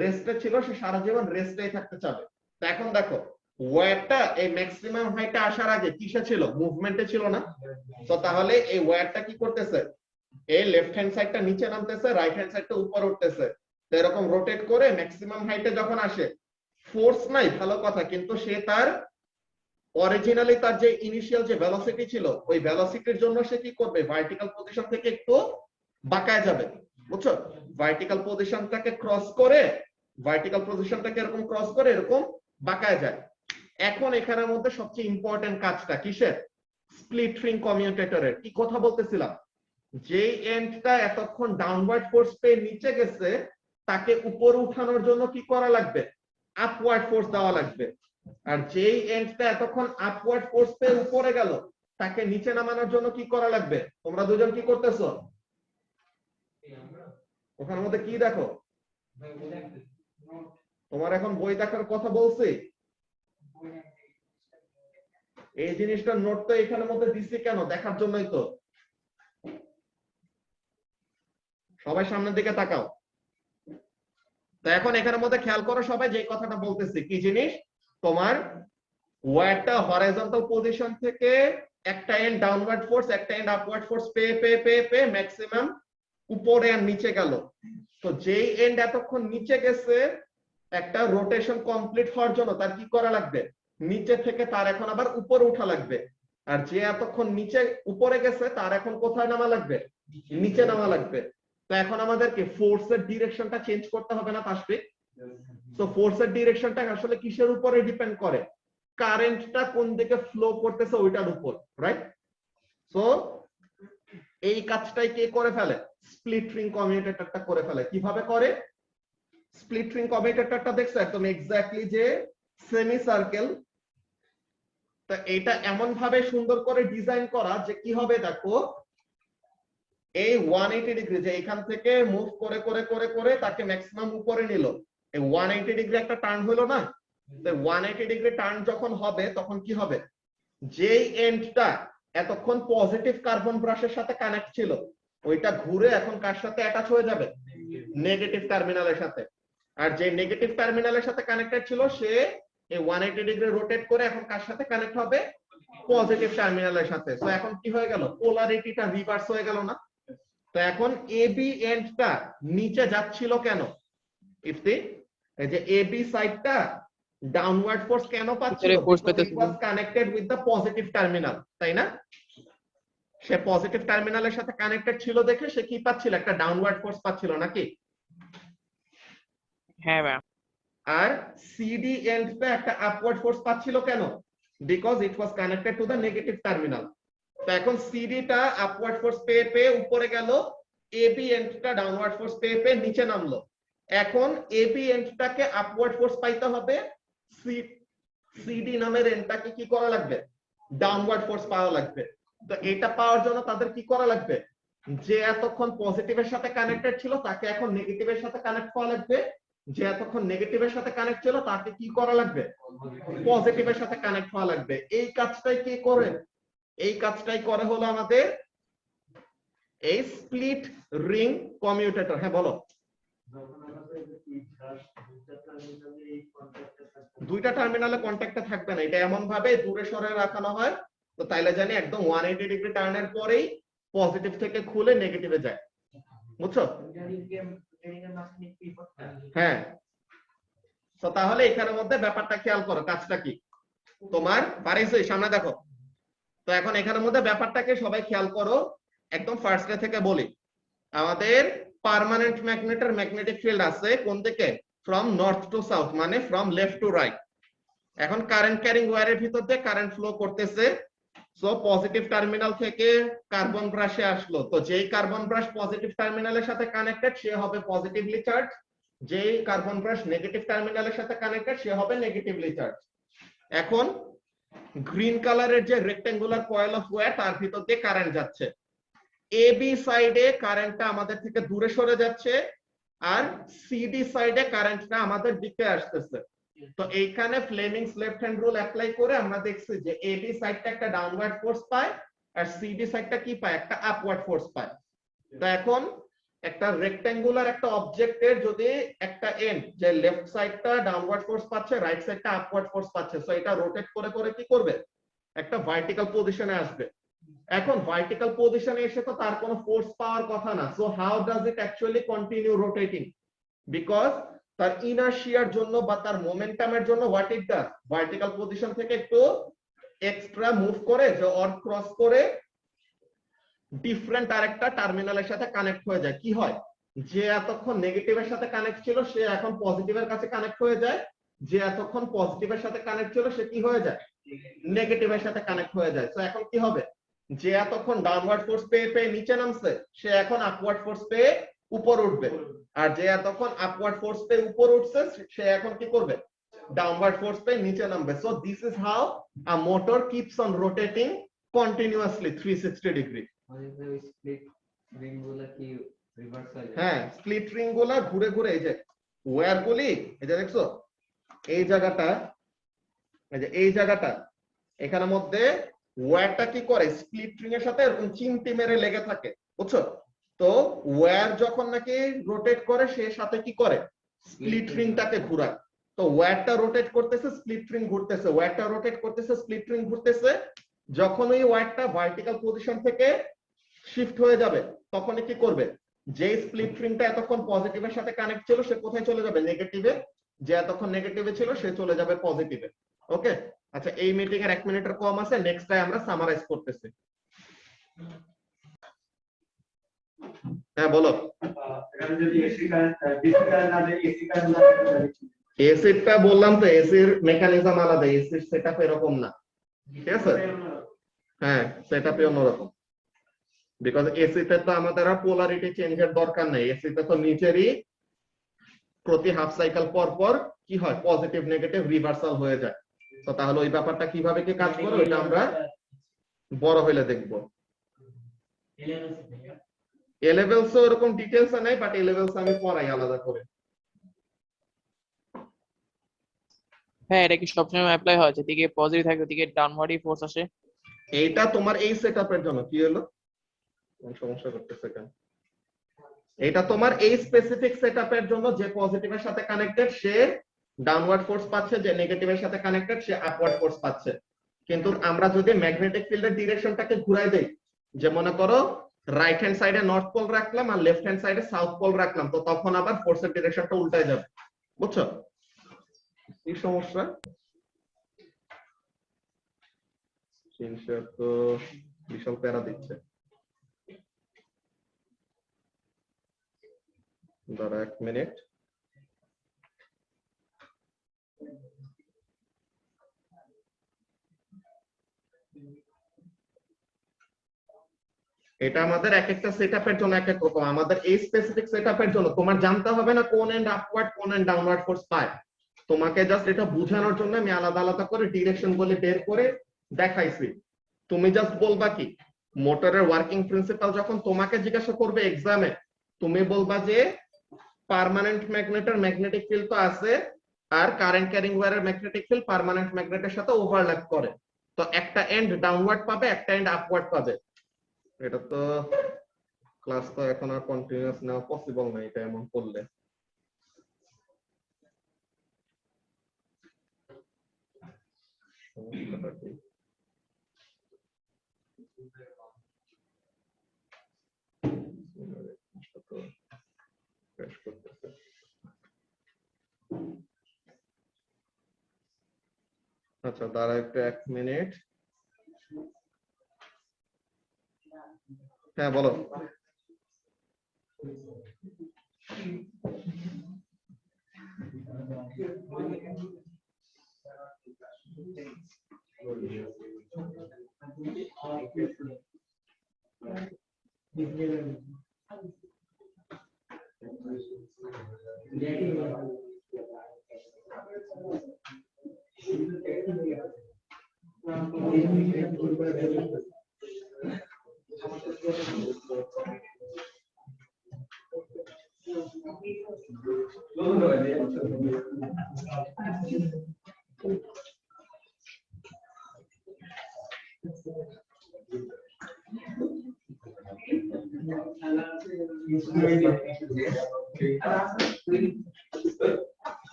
রেস্টে ছিল সে সারা জীবন রেস্টেই থাকতে চাবে। তো এখন দেখো ওয়্যারটা এই ম্যাক্সিমাম হাইটে আসার আগে কিসে ছিল? মুভমেন্টে ছিল না? তো তাহলে এই ওয়্যারটা কি করতেছে? এই লেফট হ্যান্ড সাইডটা নিচে নামতেছে, রাইট হ্যান্ড সাইডটা উপরে উঠতেছে। তো এরকম রোটেট করে ম্যাক্সিমাম হাইটে যখন আসে, ফোর্স নাই ভালো কথা, কিন্তু সে তার অরিজিনালি তার যে ইনিশিয়াল যে ভেলোসিটি ছিল ওই ভেলোসিটির জন্য সে কি করবে, ভার্টিক্যাল পজিশন থেকে একটু বাঁকায় যাবে, বুঝছো? ভার্টিক্যাল পজিশনটাকে ক্রস করে, ভার্টিক্যাল পজিশনটাকে এরকম ক্রস করে এরকম বাঁকায় যায়। এখন এখানের মধ্যে সবচেয়ে ইম্পর্টেন্ট কাজটা কিসের? স্প্লিট রিং কমিউটেটরের। কি কথা বলতেছিলাম, যে এন্ডটা এতক্ষণ ডাউনওয়ার্ড ফোর্স পেয়ে নিচে গেছে তাকে উপরে উঠানোর জন্য কি করা লাগবে, আপওয়ার্ড ফোর্স দেওয়া লাগবে। আর যেই এন্ডটা এতক্ষণ আপওয়ার্ড ফোর্স পেয়ে উপরে গেল তাকে নিচে নামানোর জন্য কি করা লাগবে? তোমরা দুজন কি করতেছো ওখানের মধ্যে? কি দেখো? তোমার এখন বই দেখার কথা বলছি, এই জিনিসটা নোট তো এখানের মধ্যে দিচ্ছি কেন, দেখার জন্যই তো। সবাই সামনের দিকে তাকাও। তো এখন এখানের মধ্যে খেয়াল করো সবাই, যে কথাটা বলতেছি কি জিনিস, তোমার ওয়্যারটা হরাইজন্টাল পজিশন থেকে একটা এন্ড ডাউনওয়ার্ড ফোর্স একটা এন্ড আপওয়ার্ড ফোর্স পেয়ে পেয়ে পেয়ে পেয়ে ম্যাক্সিমাম উপরে আর নিচে গেল। তো যেই এন্ড এতক্ষণ নিচে গেছে একটা রোটেশন কমপ্লিট হওয়ার জন্য তার কি করা লাগবে, নিচে থেকে তার এখন আবার উপরে উঠা লাগবে। আর যে এতক্ষণ নিচে উপরে গেছে তার এখন কোথায় নামা লাগবে, নিচে নামা লাগবে। তো এখন আমাদেরকে ফোর্সের ডিরেকশনটা চেঞ্জ করতে হবে না তাসফিক? তো ফোর্সের ডিরেকশনটা আসলে কিসের উপরে ডিপেন্ড করে, কারেন্টটা কোন দিকে ফ্লো করতেছে ওইটার উপর, রাইট? সো এই কাজটাই কে করে ফেলে, স্প্লিট রিং কমিউটেটরটা করে ফেলে। কিভাবে করে? স্প্লিট রিং কমিউটেটরটা দেখছো একদম এক্স্যাক্টলি যে সেমি সার্কেল, তা এটা এমন ভাবে সুন্দর করে ডিজাইন করা যে কি হবে দেখো, এই 180 ডিগ্রি যে এখান থেকে মুভ করে করে করে করে তাকে ম্যাক্সিমাম উপরে নিল, এই 180 ডিগ্রি একটা টার্ন হলো না? তো 180 ডিগ্রি টার্ন যখন হবে তখন কি হবে, যেই এন্ডটা এতক্ষণ পজিটিভ কার্বন ব্রাশের সাথে কানেক্ট ছিল ওইটা ঘুরে এখন কার সাথে অ্যাটাচ হয়ে যাবে, নেগেটিভ টার্মিনালের সাথে। আর যে নেগেটিভ টার্মিনালের সাথে কানেক্টেড ছিল সে এই 180 ডিগ্রি রোটেট করে এখন কার সাথে কানেক্ট হবে, পজিটিভ টার্মিনালের সাথে। তো এখন কি হয়ে গেল, পোলারিটিটা রিভার্স হয়ে গেল না? তো এখন এবি এন্ডটা নিচে যাচ্ছিল কেন, ইফতি এই যে এবি সাইডটা ডাউনওয়ার্ড ফোর্স কেন পাচ্ছিল, it was connected with the positive terminal, তাই না? সে পজিটিভ টার্মিনালের সাথে কানেক্টেড ছিল দেখে সে কি পাচ্ছিল, একটা ডাউনওয়ার্ড ফোর্স পাচ্ছিল নাকি? হ্যাঁ ভাই। আর সিডি এন্ডটা একটা আপওয়ার্ড ফোর্স পাচ্ছিল কেন, because it was connected to the negative terminal. তো এখন সিডিটা আপওয়ার্ড ফোর্স পেয়ে পেয়ে উপরে গেল, এবি এন্ডটা ডাউনওয়ার্ড ফোর্স পেয়ে পেয়ে নিচে নামলো। এখন এবি এন্ডটাকে আপওয়ার্ড ফোর্স পাইতে হবে, সিডি নামের এন্ডটাকে কি করা লাগবে, ডাউনওয়ার্ড ফোর্স পাওয়া লাগবে। তো এটা পাওয়ার জন্য তাদের কি করা লাগবে, যে এতক্ষণ পজিটিভের সাথে কানেক্টেড ছিল তাকে এখন নেগেটিভের সাথে কানেক্ট করা লাগবে, যে এতক্ষণ নেগেটিভের সাথে কানেক্ট ছিল তাকে কি করা লাগবে, পজিটিভের সাথে কানেক্ট হওয়া লাগবে। এই কাজটাই কে করে, এই কাজটাই করে হলো আমাদের এই স্প্লিট রিং কমিউটেটর। হ্যাঁ বলো। দুইটা টার্মিনালে কন্ট্যাক্টে থাকবে না, এটা এমন ভাবে দূরে সরে রাখানো হয় তো তাইলে জানি একদম 180 ডিগ্রি টার্নের পরেই পজিটিভ থেকে খুলে নেগেটিভে যায়, বুঝছো? হ্যাঁ। তো তাহলে এখানের মধ্যে ব্যাপারটা খেয়াল করো, কাজটা কি তোমার পারিস সামনে দেখো। তো এখন এখানের মধ্যে ব্যাপারটাকে সবাই খেয়াল করো, একদম ফার্স্টে থেকে বলি। আমাদের পার্মানেন্ট ম্যাগনেটের ম্যাগনেটিক ফিল্ড আছে কোন দিকে, ফ্রম নর্থ টু সাউথ, মানে ফ্রম লেফট টু রাইট। এখন কারেন্ট ক্যারিং ওয়্যারের ভিতর দিয়ে কারেন্ট ফ্লো করতেছে, সো পজিটিভ টার্মিনাল থেকে কার্বন ব্রাশে আসলো, তো যেই কার্বন ব্রাশ পজিটিভ টার্মিনালের সাথে কানেক্টেড সে হবে পজিটিভলি চার্জ, যেই কার্বন ব্রাশ নেগেটিভ টার্মিনালের সাথে কানেক্টেড সে হবে নেগেটিভলি চার্জ। এখন গ্রিন কালারের যে রেক্টেঙ্গুলার কয়েল অফ ওয়্যার তার ভিতর দিয়ে কারেন্ট যাচ্ছে, এবি সাইডে কারেন্টটা আমাদের থেকে দূরে সরে যাচ্ছে আর সিডি সাইডে কারেন্টটা আমাদের দিকে আসতেছে। তো এইখানে Fleming's left hand rule apply করে আমরা দেখছি যে এবি সাইডটা একটা ডাউনওয়ার্ড ফোর্স পায় আর সিডি সাইডটা কি পায়, একটা আপওয়ার্ড ফোর্স পায়। তো এখন একটা রেক্টেঙ্গুলার একটা অবজেক্টের যদি একটা এন্ড যে লেফট সাইডটা ডাউনওয়ার্ড ফোর্স পাচ্ছে, রাইট সাইডটা আপওয়ার্ড ফোর্স পাচ্ছে, সো এটা রোটেট করে করে কি করবে, একটা ভার্টিক্যাল পজিশনে আসবে। এখন ভার্টিক্যাল পজিশনে এসে তো তার কোনো ফোর্স পাওয়ার কথা না, so how does it actually continue rotating, because তার ইনার্শিয়ার জন্য বা তার মোমেন্টামের জন্য what it does, vertical position থেকে একটু এক্সট্রা মুভ করে যে অর ক্রস করে ডিফারেন্ট আরেকটা টার্মিনালের সাথে কানেক্ট হয়ে যায়, কি হয় যে এতক্ষণ নেগেটিভের সাথে কানেক্ট ছিল সে এখন পজিটিভের কাছে কানেক্ট হয়ে যায়, যে এতক্ষণ পজিটিভের সাথে কানেক্ট ছিল সে কি হয়ে যায় নেগেটিভের সাথে কানেক্ট হয়ে যায়। তো এখন কি হবে, যে এতক্ষণ ডাউনওয়ার্ড ফোর্স পেয়ে পেয়ে নিচে নামছে সে এখন আপওয়ার্ড ফোর্স পেয়ে উপর উঠবে, আর যে এতক্ষণ আপওয়ার্ড ফোর্স পেয়ে উপর উঠছে সে এখন কি করবে ডাউনওয়ার্ড ফোর্স পেয়ে নিচে নামবে। So this is how a motor keeps on rotating continuously 360 degree. হ্যাঁ, স্প্লিট রিং গুলা ঘুরে ঘুরে এই যে ওয়্যার গুলি, এই যে দেখছো এই জায়গাটা, এই যে এই জায়গাটা এখানের মধ্যে ওয়্যারটা কি করে স্প্লিট রিং এর সাথে এরকম চিমটি মেরে লেগে থাকে, বুঝছো? তো ওয়্যার যখন নাকি রোটেট করে সে সাথে কি করে স্প্লিট রিংটাকে ঘোরায়। তো ওয়্যারটা রোটেট করতেছে স্প্লিট রিং ঘুরতেছে, ওয়্যারটা রোটেট করতেছে স্প্লিট রিং ঘুরতেছে। যখন ওই ওয়্যারটা ভার্টিক্যাল পজিশন থেকে শিফট হয়ে যাবে তখনই কি করবে, যে স্প্লিট রিংটা এতক্ষণ পজিটিভের সাথে কানেক্ট ছিল সে কোথায় চলে যাবে নেগেটিভে, যে এতক্ষণ নেগেটিভে ছিল সে চলে যাবে পজিটিভে। ওকে, আচ্ছা এই মিটিং এর 1 মিনিটের কম আছে, নেক্সট টাইম আমরা সামারাইজ করতেছি। হ্যাঁ বলো। এসিটা বললাম তো এসির মেকানিজম আলাদা, এসির সেটআপ এরকম না, ঠিক আছে? হ্যাঁ সেটআপে অন্যরকম, বিকজ এসিতে তো আমাদের আর পোলারিটি চেঞ্জের দরকার নেই, এসিতে তো নিচেরই প্রতি হাফ সাইকেল পর পর কি হয় পজিটিভ নেগেটিভ রিভার্সাল হয়ে যায়। তো তাহলে ওই ব্যাপারটা কিভাবে কি কাজ করে ওইটা আমরা বড় হইলে দেখবো। এ লেভেলস এরকম ডিটেইলস নাই, বাট এ লেভেলস আমি পড়াই আলাদা করে। হ্যাঁ এটা কি সবসময় অ্যাপ্লাই হয় যেদিকে পজিটিভ থাকে ওদিকে ডাউনওয়ার্ডই ফোর্স আসে? এইটা তোমার এই সেটআপের জন্য কি হলো, কোন সমস্যা করতেছে কেন? এটা তোমার এই স্পেসিফিক সেটআপের জন্য যে পজিটিভের সাথে কানেক্টেড সে ডাউনওয়ার্ড ফোর্স পাচ্ছে, যে নেগেটিভের সাথে কানেক্টেড সে আপওয়ার্ড ফোর্স পাচ্ছে। কিন্তু আমরা যদি ম্যাগনেটিক ফিল্ডের ডিরেকশনটাকে ঘুরাই দেই, যে মনে করো রাইট হ্যান্ড সাইডে নর্থ পোল রাখলাম আর লেফট হ্যান্ড সাইডে সাউথ পোল রাখলাম, তো তখন আবার ফোর্সের ডিরেকশনটা উল্টায় যাবে, বুঝছো? কি সমস্যা? তো বিশাল প্যারা দিচ্ছে, দাঁড়া 1 মিনিট। এটা আমাদের এক একটা সেটআপের জন্য এক এক রকম। আমাদের এই স্পেসিফিক সেটআপের জন্য তোমার জানতে হবে না কোন এন্ড আপওয়ার্ড কোন এন্ড ডাউনওয়ার্ড ফোর্স পায়, তোমাকে জাস্ট এটা বোঝানোর জন্য আমি আলাদা আলাদা করে ডিরেকশন গুলি বের করে দেখাইছি। তুমি জাস্ট বলবা কি মোটরের ওয়ার্কিং প্রিন্সিপাল যখন তোমাকে জিজ্ঞাসা করবে এক্সামে, তুমি বলবা যে পার্মানেন্ট ম্যাগনেটের ম্যাগনেটিক ফিল্ড তো আছে আর কারেন্ট ক্যারিং ওয়্যারের ম্যাগনেটিক ফিল্ড পার্মানেন্ট ম্যাগনেটের সাথে ওভারল্যাপ করে, তো একটা এন্ড ডাউনওয়ার্ড পাবে একটা এন্ড আপওয়ার্ড পাবে। এটা তো ক্লাস তো এখন আর কন্টিনিউয়াস নেওয়া পসিবল না এটা এমন করলে। আচ্ছা দাঁড়া একটু 1 মিনিট। হ্যাঁ বলো।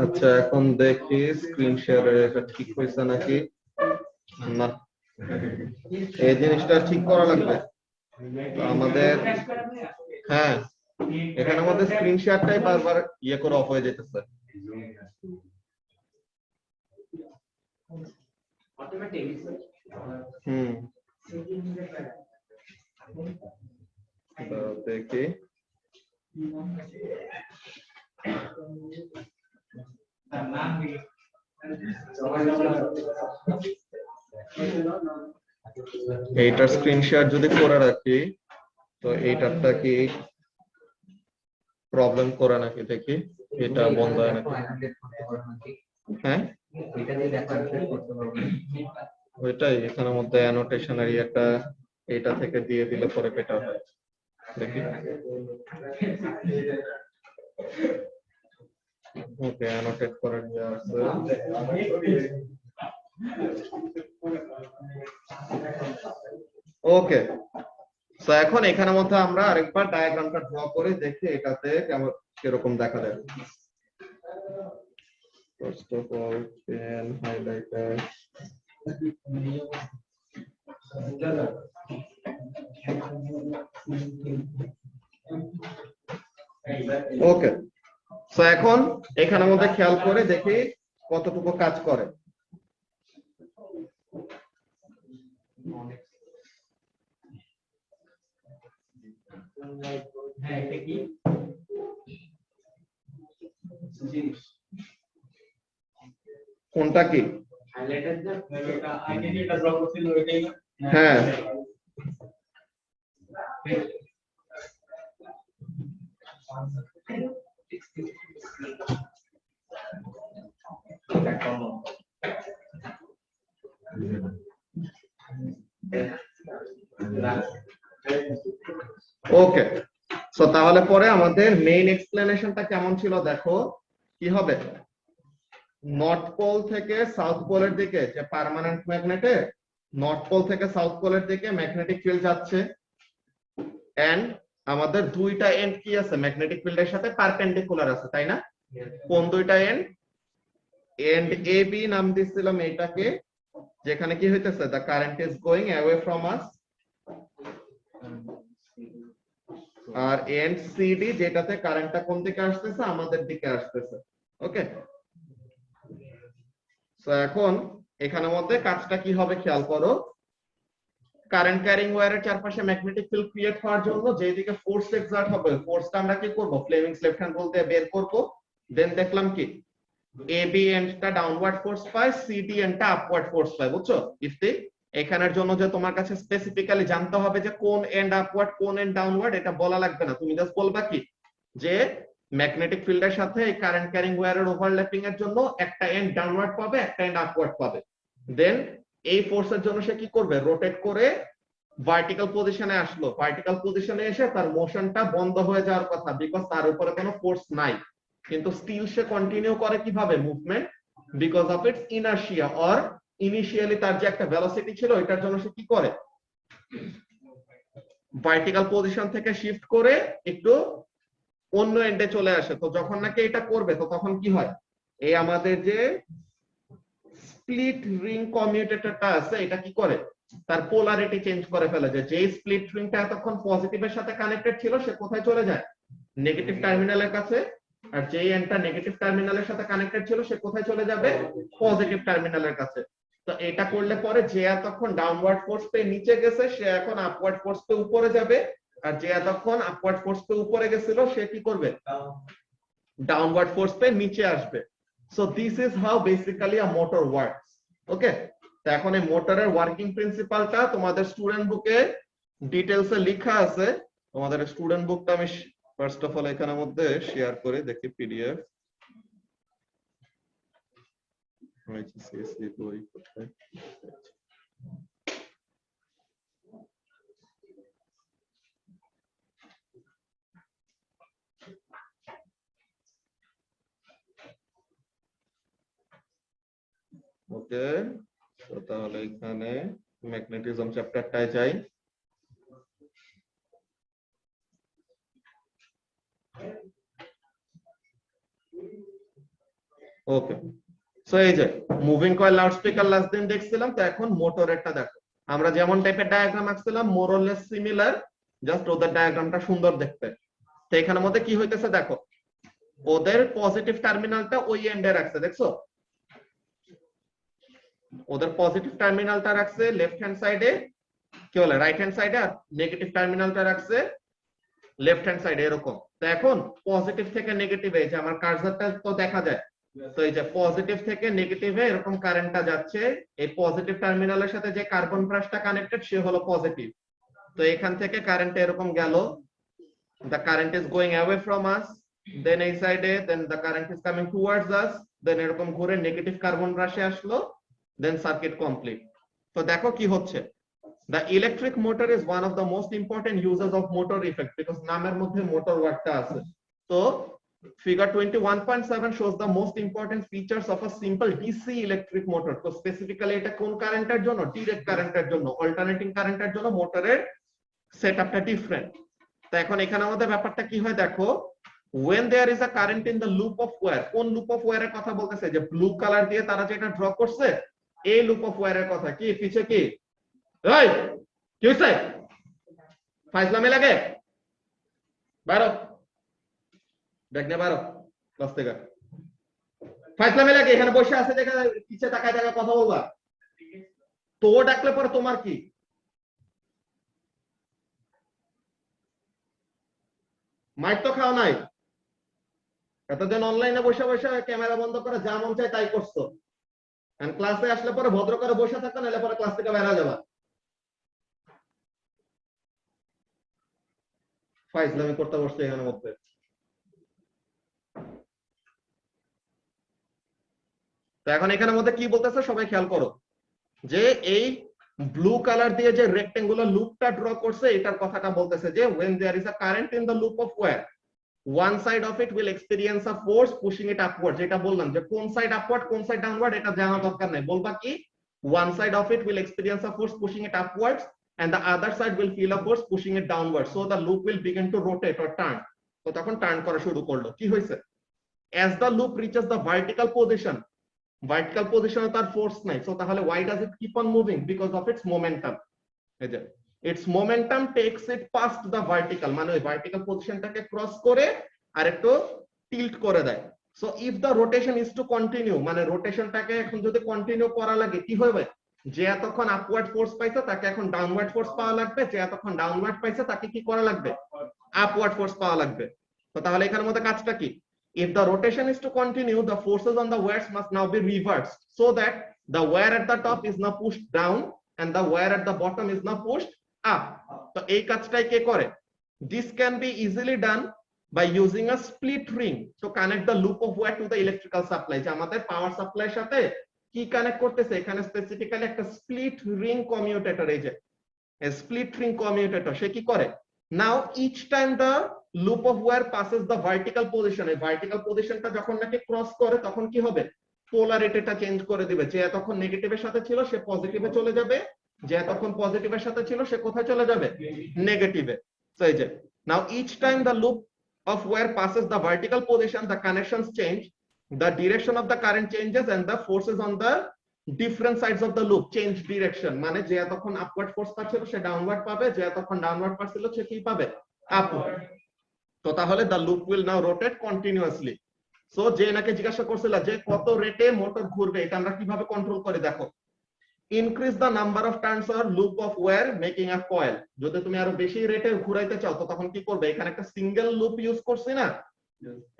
আচ্ছা এখন দেখি স্ক্রিন শেয়ারে এটা ঠিক হয়েছে নাকি না, এই জিনিসটা ঠিক করা লাগবে। তো আমাদের হ্যাঁ এখানে আমাদের স্ক্রিন শেয়ারটাই বারবার ইয়ে করে অফ হয়ে যেতেছে। হুম দেখি এইটার স্ক্রিন শেয়ার যদি করে রাখি তো এইটারটা কি প্রবলেম করে নাকি দেখি, এটা বন্ধ হয় নাকি। হ্যাঁ ওইটাই এখানের মধ্যে অ্যানোটেশনারি একটা এটা থেকে দিয়ে দিলে পরে বেটার হয়। দেখি ওকে অ্যানোটেট করে নিয়ে আসছে। ওকে সো এখন এখানের মধ্যে আমরা আরেকবার ডায়াগ্রামটা ড্র করে দেখি এটাতে কেমন কিরকম দেখা যায়। First of all pen highlighter okay so এখন এখানের মধ্যে খেয়াল করে দেখি কতটুকু কাজ করে। কোনটা কি হ্যাঁ ওকে সো তাহলে পরে আমাদের মেইন এক্সপ্লেনেশনটা কেমন ছিল দেখো কি হবে। নর্থ পোল থেকে সাউথ পোলের দিকে যে পার্মানেন্ট ম্যাগনেটে নর্থ পোল থেকে সাউথ পোলের দিকে ম্যাগনেটিক ফিল্ড যাচ্ছে এন্ড আমাদের দুইটা এন্ড কি আছে ম্যাগনেটিক ফিল্ডের সাথে পারপেন্ডিকুলার আছে তাই না। কোন দুইটা এন্ড এন্ড এ বি নাম দিছিলাম এইটাকে, যেখানে কি হইতেছে the current is going away from us, আর এন্ড সিডি যেটাতে কারেন্টটা কোন দিকে আসতেছে আমাদের দিকে আসতেছে। ওকে সো এখন এখানের মধ্যে কাজটা কি হবে খেয়াল করো। কারেন্ট ক্যারিং ওয়্যারের চারপাশে ম্যাগনেটিক ফিল্ড ক্রিয়েট হওয়ার জন্য যেদিকে ফোর্স এক্সার্ট হবে ফোর্সটা আমরা কি করব ফ্লেমিংস লেফট হ্যান্ড রুল দিয়ে বের করব। দেন দেখলাম কি এ বি এন্ডটা ডাউনওয়ার্ড ফোর্স পায়, সিডি এন্ডটা আপওয়ার্ড ফোর্স পায়। বুঝছো ইফতি এখানের জন্য যে তোমার কাছে স্পেসিফিক্যালি জানতে হবে যে কোন এন্ড আপওয়ার্ড কোন এন্ড ডাউনওয়ার্ড এটা বলা লাগবে না, তুমি জাস্ট বলবা কি যে ম্যাগনেটিক ফিল্ডের সাথে এই কারেন্ট ক্যারিং ওয়্যারের ওভারল্যাপিং এর জন্য একটা এন্ড ডাউনওয়ার্ড পাবে একটা এন্ড আপওয়ার্ড পাবে। দেন এই ফোর্সের জন্য সে কি করবে রোটেট করে ভার্টিক্যাল পজিশনে আসলো, ভার্টিক্যাল পজিশনে এসে তার মোশনটা বন্ধ হয়ে যাওয়ার কথা বিকজ তার উপরে কোনো ফোর্স নাই, কিন্তু স্টিল সে কন্টিনিউ করে কিভাবে movement because of its inertia or initially তার যে একটা ভেলোসিটি ছিল এটার জন্য সে কি করে ভার্টিক্যাল পজিশন থেকে শিফট করে একটু অন্য এন্ডে চলে আসে। তো যখন নাকি এটা করবে তো তখন কি হয় এই আমাদের যে স্প্লিট রিং কমিউটেটরটা আছে এটা কি করে তার পোলারিটি চেঞ্জ করে ফেলে, যে স্প্লিট রিংটা এতক্ষণ পজিটিভের সাথে কানেক্টেড ছিল সে কোথায় চলে যায় নেগেটিভ টার্মিনালের কাছে, আর যে এন্ডটা নেগেটিভ টার্মিনালের সাথে কানেক্টেড ছিল সে কোথায় চলে যাবে পজিটিভ টার্মিনালের কাছে। তো এটা করলে পরে যে এতক্ষণ ডাউনওয়ার্ড ফোর্স পেয়ে নিচে গেছে সে এখন আপওয়ার্ড ফোর্স পেয়ে উপরে যাবে, আর যে এতক্ষণ আপওয়ার্ড ফোর্স পেয়ে উপরে গেছিল সে কি করবে ডাউনওয়ার্ড ফোর্স পেয়ে নিচে আসবে। So this is how basically a motor works. Okay, তো এখন এই মোটরের ওয়ার্কিং প্রিন্সিপালটা তোমাদের স্টুডেন্ট বুকে ডিটেইলসে লেখা আছে। তোমাদের স্টুডেন্ট বুকটা আমি ফার্স্ট অফ অল এখানের মধ্যে শেয়ার করে দেখি পিডিএফ। ওকে, তো তাহলে এখানে ম্যাগনেটিজম চ্যাপ্টারটায় যাই। ওকে, সো এই যে মুভিং কয়েল লাউডস্পিকার লাস্ট দিন দেখছিলাম, তো এখন মোটরেরটা দেখো। আমরা যেমন টাইপের ডায়াগ্রাম আঁকছিলাম more or less similar, just ওদের ডায়াগ্রামটা সুন্দর দেখতে। তো এখানের মধ্যে কি হইতেছে দেখো, ওদের পজিটিভ টার্মিনালটা ওই এন্ডে রাখছে, দেখছো? ওদের পজিটিভ টার্মিনালটা রাখছে লেফট হ্যান্ড সাইডে, কি বলে রাইট হ্যান্ড সাইডে, আর নেগেটিভ টার্মিনালটা রাখছে লেফট হ্যান্ড সাইডে, এরকম। তো এখন পজিটিভ থেকে নেগেটিভে, যে আমার কার্সারটা তো দেখা যায়, তো এই যে পজিটিভ থেকে নেগেটিভে এরকম কারেন্টটা যাচ্ছে। এই পজিটিভ টার্মিনালের সাথে যে কার্বন ব্রাশটা কানেক্টেড সে হলো পজিটিভ। তো এখান থেকে কারেন্ট এরকম গেল, the current is going away from us, then এই সাইডে, then the current is coming towards us, then এরকম ঘুরে নেগেটিভ কার্বন ব্রাশে আসলো, then circuit complete. তো দেখো কি হচ্ছে, the electric motor is one of the most important uses of motor effect because নামের মধ্যে মোটর ওয়ার্কটা আছে। তো figure 21.7 shows the most important features of a simple DC electric motor. তো স্পেসিফিক্যালি এটা কোন কারেন্টের জন্য? ডাইরেক্ট কারেন্টের জন্য। অল্টারনেটিং কারেন্টের জন্য মোটরের সেটআপটা ডিফারেন্ট। তো এখন এখানে আমাদের ব্যাপারটা কি হয় দেখো, when there is a current in the loop of wire, কোন লুপ অফ ওয়্যারের কথা বলতেছে? যে ব্লু কালার দিয়ে তারা যেটা ড্র করছে এই লুপ অফ ওয়্যারের কথা। কি পিছে কি এই কি হইছে? ফাইজলামি লাগে? বাইরো দেখনে, বাইরো ক্লাস থেকে। ফাইজলামি লাগে? এখানে বসে আছে দেখে পিছে তাকায় তাকায় কথা বলবা, তো ডাকলে পরে তোমার কি? মাইক তো খাও নাই, এতদিন অনলাইনে বসে বসে ক্যামেরা বন্ধ করে যা মন চায় তাই করছো। ক্লাসে আসলে পরে ভদ্র করে বসে থাকো, নাহলে পরে ক্লাস থেকে বের হয়ে যাবা। ফাইজলামি করতে বসছে এখানের মধ্যে। তো এখন এখানের মধ্যে কি বলতেছে সবাই খেয়াল করো, যে এই ব্লু কালার দিয়ে যে রেক্টেঙ্গুলার লুপটা ড্র করছে এটার কথাটা বলতেছে যে when there is a current in the loop of wire, one side of it will experience a force pushing it upwards. যেটা বললাম যে কোন সাইড আপওয়ার্ড কোন সাইড ডাউনওয়ার্ড এটা জানা দরকার নাই, বলবা কি one side of it will experience a force pushing it upwards and the other side will feel a force pushing it downwards, so the loop will begin to rotate or turn. তো তখন টার্ন করা শুরু করলো। কি হয়েছে, as the loop reaches the vertical position, vertical পজিশনে তার ফোর্স নাই, সো তাহলে why does it keep on moving? Because of its momentum. এই যে its momentum takes it past the vertical, মানে ওই ভার্টিক্যাল পজিশনটাকে ক্রস করে আর একটু টিল্ট করে দেয়। So if the rotation is to continue, মানে রোটেশনটাকে এখন যদি কন্টিনিউ করা লাগে কি হবে, যে এতক্ষণ আপওয়ার্ড ফোর্স পাইছে তাকে এখন ডাউনওয়ার্ড ফোর্স পাওয়া লাগবে, যে এতক্ষণ ডাউনওয়ার্ড পাইছে তাকে কি করা লাগবে? আপওয়ার্ড ফোর্স পাওয়া লাগবে। তো তাহলে এখানের মধ্যে কাজটা কি, if the rotation is to continue, the forces on the wires must now be reversed, so that the wire at the top is now pushed down and the wire at the bottom is now pushed up. তো এই কাজটাই কে করে? This can be easily done by using a split ring to connect the loop of wire to the electrical supply. যে আমাদের পাওয়ার সাপ্লাইয়ের সাথে কি কানেক্ট করতেছে, এখানে স্পেসিফিক্যালি একটা স্প্লিট রিং কমিউটেটর, এই যে স্প্লিট রিং কমিউটেটর সে কি করে, now each time the loop of wire passes the vertical position, এই ভার্টিক্যাল পজিশনটা যখন নাকি ক্রস করে তখন কি হবে, পোলারিটিটা চেঞ্জ করে দিবে। যে এতক্ষণ নেগেটিভের সাথে ছিল সে পজিটিভে চলে যাবে, যে এতক্ষণ পজিটিভের সাথে ছিল সে কোথায় চলে যাবে, নেগেটিভে। সো এই যে now each time the loop of wire passes the vertical position, the connections change, the direction of the current changes and the forces on the different sides of the loop change direction, মানে যে এতক্ষণ আপওয়ার্ড ফোর্স পাচ্ছিল সে ডাউনওয়ার্ড পাবে, যে এতক্ষণ ডাউনওয়ার্ড পাচ্ছিল সে কি পাবে, আপওয়ার্ড। তো তাহলে the loop will now rotate continuously. So যে নাকি জিজ্ঞাসা করছিল যে কত রেটে মোটর ঘুরবে, এটা আমরা কিভাবে কন্ট্রোল করি দেখো, increase the number of turns or loop of wire making a coil. যদি তুমি আরো বেশি রেটে ঘুরাইতে চাও তো তখন কি করবে, এখানে একটা সিঙ্গেল লুপ ইউজ করছি না,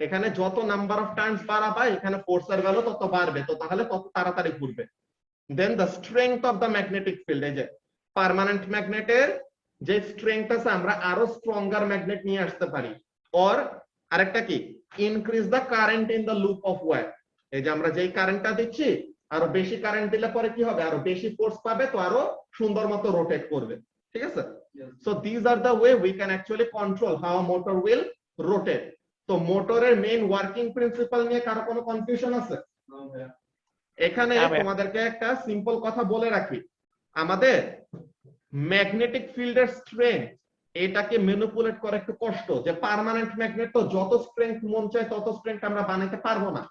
এখানে যত নাম্বার অফ টার্নস বাড়াবা এখানে ফোর্সের ভ্যালু তত বাড়বে, তো তাহলে তত তাড়াতাড়ি ঘুরবে। Then the strength of the magnetic field, এই যে পার্মানেন্ট ম্যাগনেটের যে স্ট্রেংথ আছে আমরা আরো স্ট্রঙ্গার ম্যাগনেট নিয়ে আসতে পারি। অর আরেকটা কি, increase the current in the loop of wire, এই যে আমরা যেই কারেন্টটা দিচ্ছি আরো বেশি কারেন্ট দিলে পরে কি হবে, আরো বেশি ফোর্স পাবে, তো আরো সুন্দর মতো রোটেট করবে। ঠিক আছে, so this are the way we can actually control how motor will rotate. তো মোটরের মেইন ওয়ার্কিং প্রিন্সিপাল নিয়ে কারো কোনো কনফিউশন আছে? এখানে তোমাদেরকে একটা সিম্পল কথা বলে রাখি, আমাদের ম্যাগনেটিক ফিল্ডের স্ট্রেংথ এটাকে ম্যানিপুলেট করা একটু কষ্ট, যে পার্মানেন্ট ম্যাগনেট তো যত স্ট্রেংথ মন চায় তত স্ট্রেংথ আমরা বানাইতে পারবো না।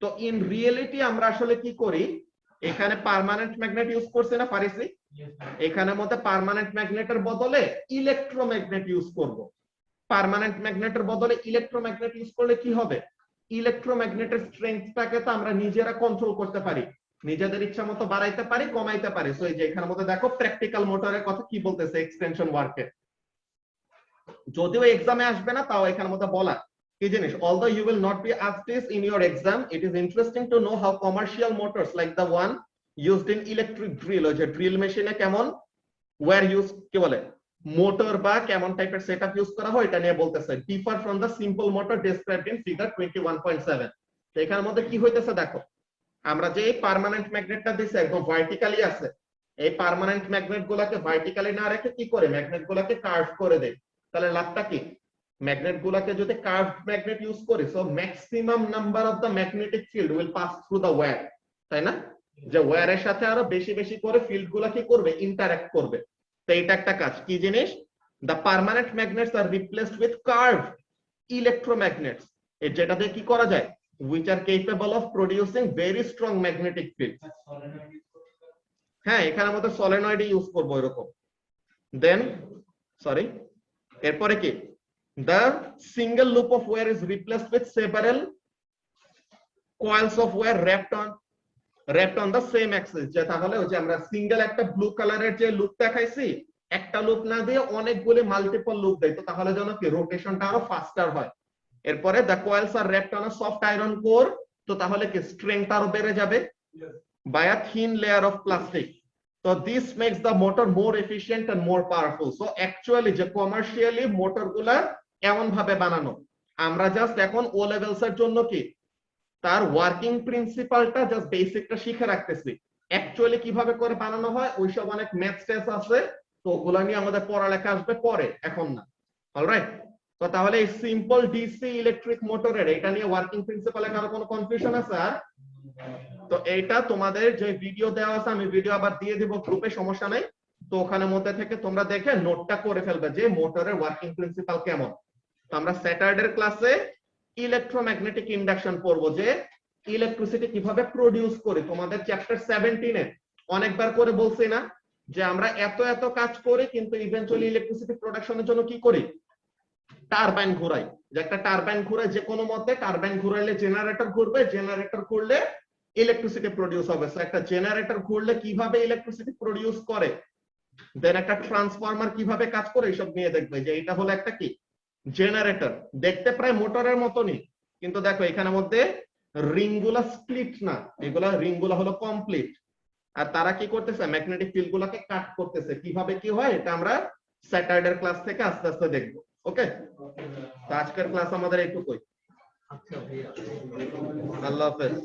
তো ইন রিয়েলিটি আমরা আসলে কি করি, এখানে পার্মানেন্ট ম্যাগনেট ইউজ করছি না পারিসি, এখানে মধ্যে পার্মানেন্ট ম্যাগনেটের বদলে ইলেকট্রোম্যাগনেট ইউজ করব। পার্মানেন্ট ম্যাগনেটের বদলে ইলেকট্রোম্যাগনেট ইউজ করলে কি হবে, ইলেকট্রোম্যাগনেটের স্ট্রেংথটাকে তো আমরা নিজেরা কন্ট্রোল করতে পারি, নিজেদের ইচ্ছা মতো বাড়াইতে পারি কমাইতে পারি। সো এই যে এখানের মধ্যে দেখো প্র্যাকটিক্যাল মোটরের কথা কি বলতেছে এক্সটেনশন ওয়ার্কে, যদিও এক্সামে আসবে না তাও এখানের মধ্যে বলা কি জিনিস, although you will not be asked this in your exam, it is interesting to know how commercial motors like the one used in electric drill, ওই যে ড্রিল মেশিনে কেমন ওয়্যার ইউজ, কি বলে মোটর বা কেমন টাইপের সেটআপ ইউজ করা হয় এটা নিয়ে বলতেছে, differ from the simple motor described in figure 21.7। তো এখানের মধ্যে কি হইতেছে দেখো, আমরা যে পার্মানেন্ট ম্যাগনেটটা দিছি একদম ভার্টিক্যালি আছে, এই পার্মানেন্ট ম্যাগনেট গুলাকে ভার্টিক্যালি না রেখে কি করে ম্যাগনেট গুলাকে কার্ভ করে দেয়। তাহলে লাভটা কি, ম্যাগনেট গুলাকে যদি কার্ভড ম্যাগনেট ইউজ করি so maximum number of the magnetic field will pass through the wire, তাই না, যে ওয়্যারের সাথে আরো বেশি বেশি করে ফিল্ড গুলা কি করবে, ইন্টারঅ্যাক্ট করবে। তো এটা একটা কাজ, কি জিনিস, the permanent magnets are replaced with curved electromagnets, এর যেটা দিয়ে কি করা যায়, which are capable of producing very strong magnetic field। হ্যাঁ এখানে আমাদের সলিনয়েড ইউজ করব এরকম। দেন সরি, এরপরে কি, the single loop of wire is replaced with several coils of wire wrapped on the same axis, যে তাহলে ওই যে আমরা সিঙ্গেল একটা ব্লু কালারের যে লুপ দেখাইছি একটা লুপ না দিয়ে অনেকগুলো মাল্টিপল লুপ দেয়, তো তাহলে যেন কি রোটেশনটা আরো ফাস্টার হয়। এরপরে the coils are wrapped on a soft iron core, তো তাহলে কি স্ট্রেংথ আরো বেড়ে যাবে by a thin layer of plastic, so this makes the motor more efficient and more powerful। so actually যে কমার্শিয়ালি মোটর গুলা এমন ভাবে বানানো, আমরা জাস্ট এখন ও লেভেলস এর জন্য কি তার ওয়ার্কিং প্রিন্সিপালটা জাস্ট বেসিকটা শিখে রাখতেছি, অ্যাকচুয়ালি কিভাবে করে বানানো হয় ওইসব অনেক ম্যাথ টেস্ট আছে, তো ওগুলা নিয়ে আমাদের পড়ালেখা আসবে পরে, এখন না। অলরাইট, তো তাহলে এই সিম্পল ডিসি ইলেকট্রিক মোটরের এটা নিয়ে ওয়ার্কিং প্রিন্সিপালে কারো কোনো কনফিউশন আছে? আর তো এইটা তোমাদের যে ভিডিও দেওয়া আছে আমি ভিডিও আবার দিয়ে দিব গ্রুপে, সমস্যা নাই, তো ওখানে মধ্যে থেকে তোমরা দেখে নোটটা করে ফেলবে যে মোটরের ওয়ার্কিং প্রিন্সিপাল কেমন। তো আমরা স্যাটারডের ক্লাসে ইলেকট্রোম্যাগনেটিক ইন্ডাকশন পড়বো, যে ইলেকট্রিসিটি কিভাবে প্রডিউস করে। তোমাদের চ্যাপ্টার 17-এ অনেকবার করে বলছি না যে আমরা এত এত কাজ করি কিন্তু ইভেন্চুয়ালি ইলেকট্রিসিটি প্রোডাকশনের জন্য কি করি, টারবাইন ঘুরাই, যে একটা টারবাইন ঘুরাই যে কোনো মতে, টারবাইন ঘুরাইলে জেনারেটর ঘুরবে, জেনারেটর ঘুরলে ইলেকট্রিসিটি প্রডিউস হবে। সো একটা জেনারেটর ঘুরলে কিভাবে ইলেকট্রিসিটি প্রডিউস করে, দেন একটা ট্রান্সফরমার কিভাবে কাজ করে, এইসব নিয়ে দেখবে। যে এটা হলো একটা কি জেনারেটর, দেখতে প্রায় মোটরের মতনই, কিন্তু দেখো এখানের মধ্যে রিংগুলা স্প্লিট না, এগুলা রিংগুলা হলো কমপ্লিট। আর তারা কি করতেছে, ম্যাগনেটিক ফিল্ড গুলাকে কাট করতেছে, কিভাবে কি হয় এটা আমরা স্যাটারডের ক্লাস থেকে আস্তে আস্তে দেখবো। ওকে, তো আজকের ক্লাস আমাদের এইটুকুই। আল্লাহ হাফেজ।